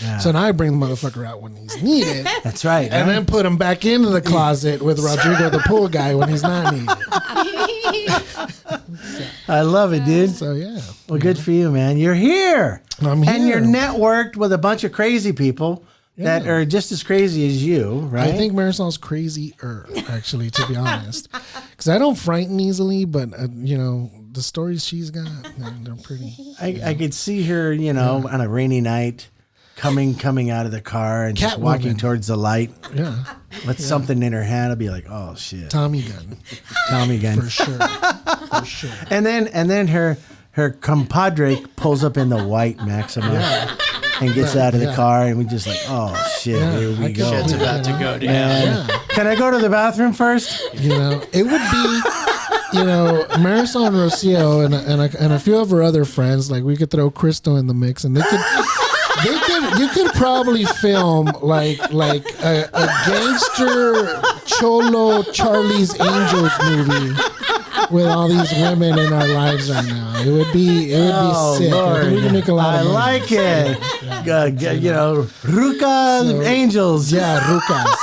Yeah. So now I bring the motherfucker out when he's needed. That's right. And then put him back into the closet with Rodrigo the pool guy when he's not needed. I love it, dude. So yeah. Well, good for you, man. You're here. I'm here. And you're networked with a bunch of crazy people that Yeah. are just as crazy as you, right? I think Marisol's crazier, actually, to be honest. Because I don't frighten easily, but, the stories she's got, they're pretty. I could see her, on a rainy night coming out of the car and just walking Catwoman. towards the light Yeah. with something in her hand. I'd be like, oh, shit. Tommy gun. Tommy gun. For sure. For sure. And then her compadre pulls up in the white Maxima and gets out of the car, and we just like, oh shit, Yeah, here we I go. can- Shit's about to go down. Man. Yeah. Can I go to the bathroom first? It would be, Marisol and Rocio and a few of her other friends, like we could throw Crystal in the mix, and You could probably film like a gangster cholo Charlie's Angels movie with all these women in our lives right now. It would be sick. Lord. I think we can make a lot of money. like it. Ruca Angels. Yeah, rucas.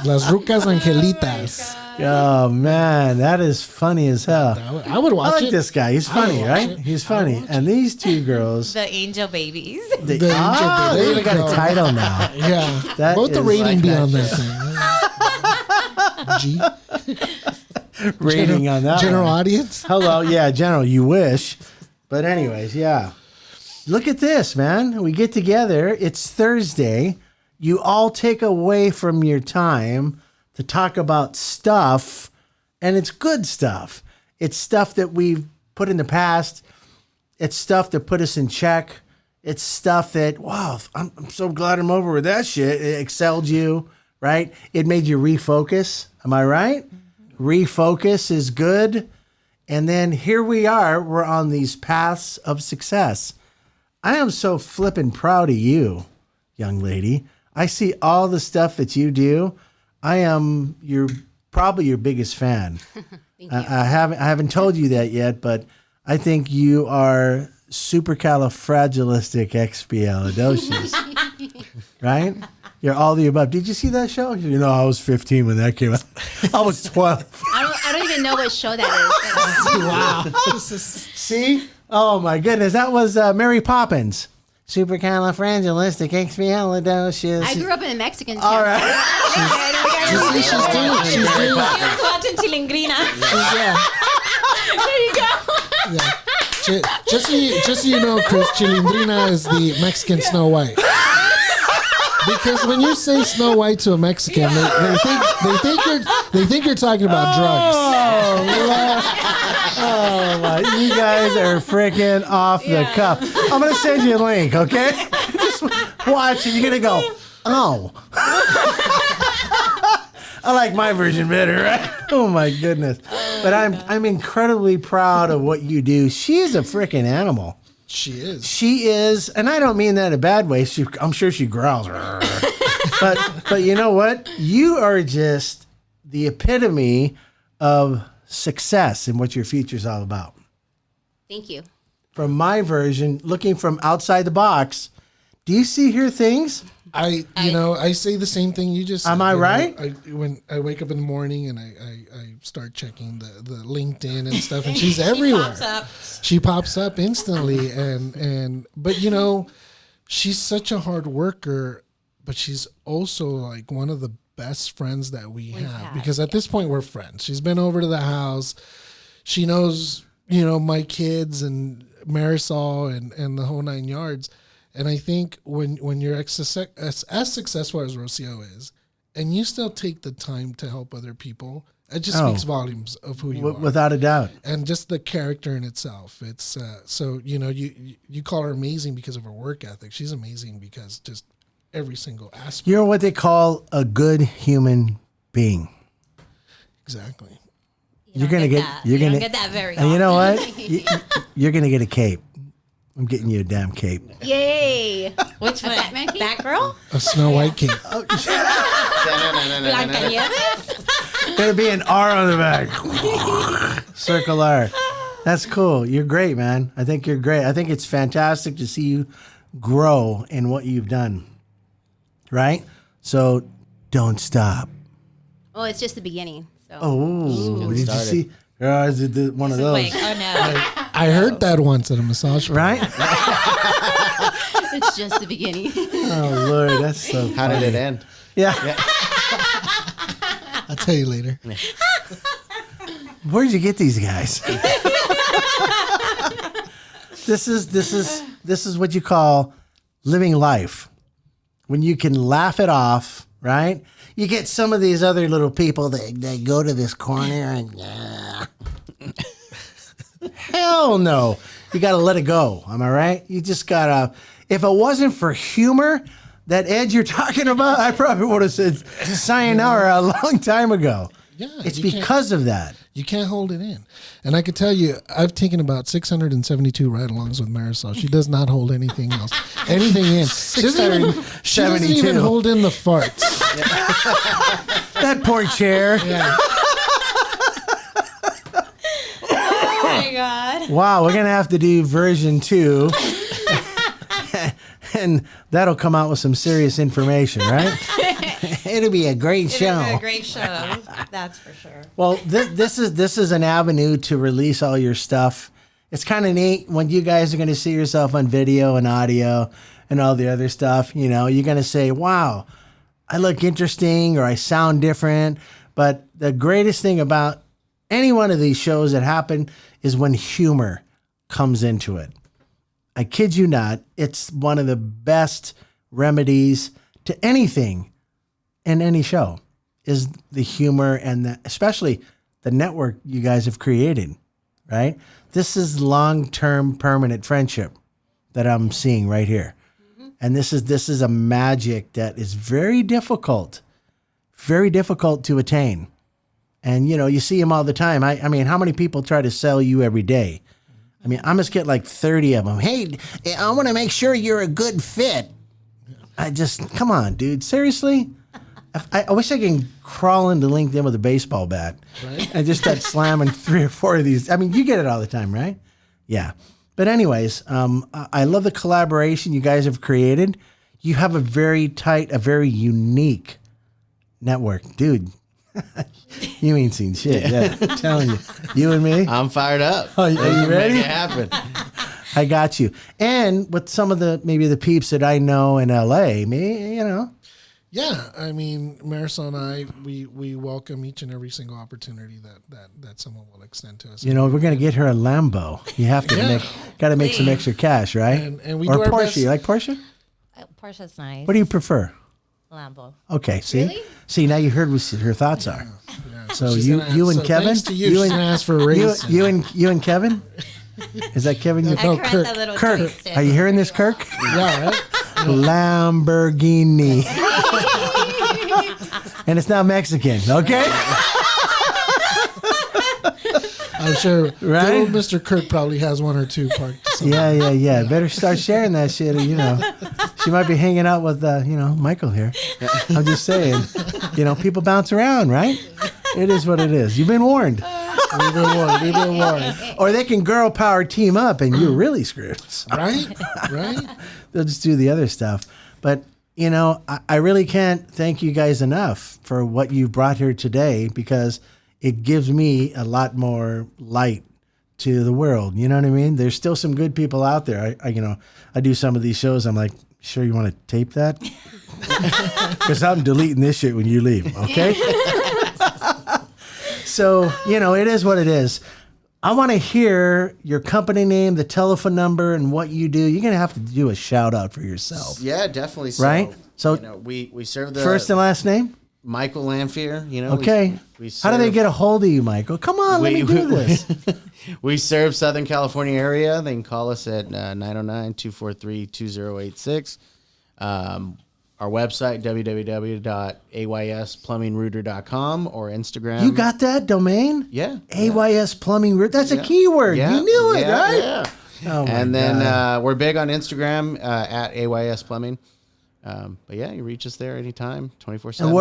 Las rucas angelitas. Oh man, that is funny as hell. I would watch I like it. this guy. He's funny, right? it. He's funny. And these two girls, The angel babies. they The Angel Baby. they even got There you a go. title now. Yeah, That both the is rating like be that on that shit. thing. G. Rating on that General one. audience. Hello, yeah, General, you wish. But anyways, yeah. Look at this, man. We get together. It's Thursday. You all take away from your time to talk about stuff, and it's good stuff. It's stuff that we've put in the past. It's stuff that put us in check. It's stuff that, wow, I'm so glad I'm over with that shit. It excelled you, right? It made you refocus. Am I right? Refocus is good. And then here we are. We're on these paths of success. I am so flippin' proud of you, young lady. I see all the stuff that you do. You're probably your biggest fan. I haven't told you that yet, but I think you are supercalifragilisticexpialidocious. Right? You're all the above. Did you see that show? You know, I was 15 when that came out. I was 12. I don't even know what show that is. Wow. See? Oh my goodness. That was Mary Poppins. Supercalifragilisticexpialidocious. I grew up in a Mexican town. All right. She's doing. I was watching Chilindrina. Yeah. There you go. Yeah. Just so you know, Chris, Chilindrina is the Mexican Snow White. Because when you say Snow White to a Mexican, they think you're talking about drugs. Oh my! You guys are freaking off the cuff. I'm gonna send you a link, okay? Just watch it. You're gonna go, oh. I like my version better, right? Oh my goodness! But I'm incredibly proud of what you do. She is a freaking animal. She is. She is, and I don't mean that in a bad way. I'm sure she growls. but you know what? You are just the epitome of success and what your future's all about. Thank you. From my version, looking from outside the box, do you see here things? I say the same thing you just said. Am I right? When I wake up in the morning and I start checking the LinkedIn and stuff, and she's everywhere. She pops up instantly, but she's such a hard worker, but she's also like one of the best friends that we have, because at this point we're friends. She's been over to the house. She knows, my kids and Marisol and the whole 9 yards. And I think when you're as successful as Rocio is, and you still take the time to help other people, it just speaks volumes of who you are. Without a doubt. And just the character in itself. It's so you call her amazing because of her work ethic. She's amazing because just every single aspect. You're what they call a good human being. Exactly. You're gonna get that very and you know what? You're gonna get a cape. I'm getting you a damn cape. Yay. Which one? Batman cape? That girl? A Snow White cape. Blancanieves? There'll be an R on the back. Circle R. That's cool. You're great, man. I think you're great. I think it's fantastic to see you grow in what you've done. Right? So don't stop. Well, it's just the beginning. So. Oh, did you see? Is it one of those? Like, oh no. I heard that once at a massage parlor. Right? It's just the beginning. Oh, Lord. That's so funny. How did it end? Yeah. I'll tell you later. Where'd you get these guys? This is what you call living life. When you can laugh it off, right? You get some of these other little people that go to this corner and hell no. You got to let it go. Am I right? You just got to, if it wasn't for humor, that edge you're talking about, I probably would have said sayonara a long time ago. Yeah, It's because of that. You can't hold it in. And I could tell you, I've taken about 672 ride-alongs with Marisol. She does not hold anything else. Anything in. She doesn't even hold in the farts. That poor chair. Yeah. Oh my God. Wow, we're going to have to do version 2. And that'll come out with some serious information, right? It'll be a great show. It'll be a great show. That's for sure. Well, this is an avenue to release all your stuff. It's kind of neat when you guys are going to see yourself on video and audio and all the other stuff. You know, you're going to say, wow, I look interesting or I sound different. But the greatest thing about any one of these shows that happen is when humor comes into it. I kid you not, it's one of the best remedies to anything in any show is the humor and especially the network you guys have created, right? This is long-term permanent friendship that I'm seeing right here. Mm-hmm. And this is a magic that is very difficult to attain. And, you know, you see them all the time. I mean, how many people try to sell you every day? I mean, I must get like 30 of them. Hey, I want to make sure you're a good fit. Come on, dude. Seriously? I wish I could crawl into LinkedIn with a baseball bat and just start slamming 3 or 4 of these. I mean, you get it all the time, right? Yeah. But anyways, I love the collaboration you guys have created. You have a very tight, a very unique network. Dude, you ain't seen shit yet. I'm telling you. You and me? I'm fired up. Oh, are you ready? Make it happen. I got you. And with some of maybe the peeps that I know in LA, Yeah, I mean, Marisol and I, we welcome each and every single opportunity that someone will extend to us. You know, we're going to get her a Lambo. You have to make some extra cash, right? And we or do our Porsche. best. You like Porsche? Porsche's nice. What do you prefer? Lambo. Okay, see? Really? See, now you heard what her thoughts are. Yeah. So She's you gonna and Kevin? Thanks to you, she's gonna ask for a raise. You and Kevin? Is that Kevin? No, I Kirk. a little Kirk, joystick. are you hearing this, Kirk? Yeah, right? Lamborghini. And it's not Mexican, okay? I'm sure Right? good old Mr. Kirk probably has 1 or 2 parked somewhere. Yeah. Better start sharing that shit, you know. She might be hanging out with, Michael here. I'm just saying, people bounce around, right? It is what it is. You've been warned. We've been warned. Or they can girl power team up and you're really screwed. Right? They'll just do the other stuff. But, I really can't thank you guys enough for what you brought here today because it gives me a lot more light to the world. You know what I mean? There's still some good people out there. I do some of these shows. I'm like, sure you want to tape that? Because I'm deleting this shit when you leave, okay? So, it is what it is. I want to hear your company name, the telephone number, and what you do. You're going to have to do a shout out for yourself. Yeah, definitely. So, right? So, we serve the first and last name? Michael Lamphere. Okay. We How do they get a hold of you, Michael? Come on, let me do this. We serve Southern California area. They can call us at 909-243-2086. Our website, www.aysplumbingrouter.com or Instagram. You got that domain? Yeah. AYS Plumbing Route. That's a keyword. Yeah. You knew it, right? Yeah. Oh my and then God. we're big on Instagram at AYS Plumbing. But yeah, you reach us there anytime, 24/7. And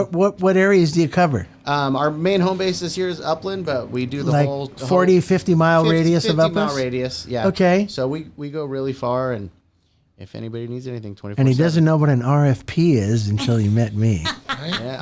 what areas do you cover? Our main home base this year is Upland, but we do the Like whole 40, 50 mile radius of 50 Upland? mile radius, yeah. Okay. So we go really far, and if anybody needs anything, 24/7. And he doesn't know what an RFP is until he met me. Yeah,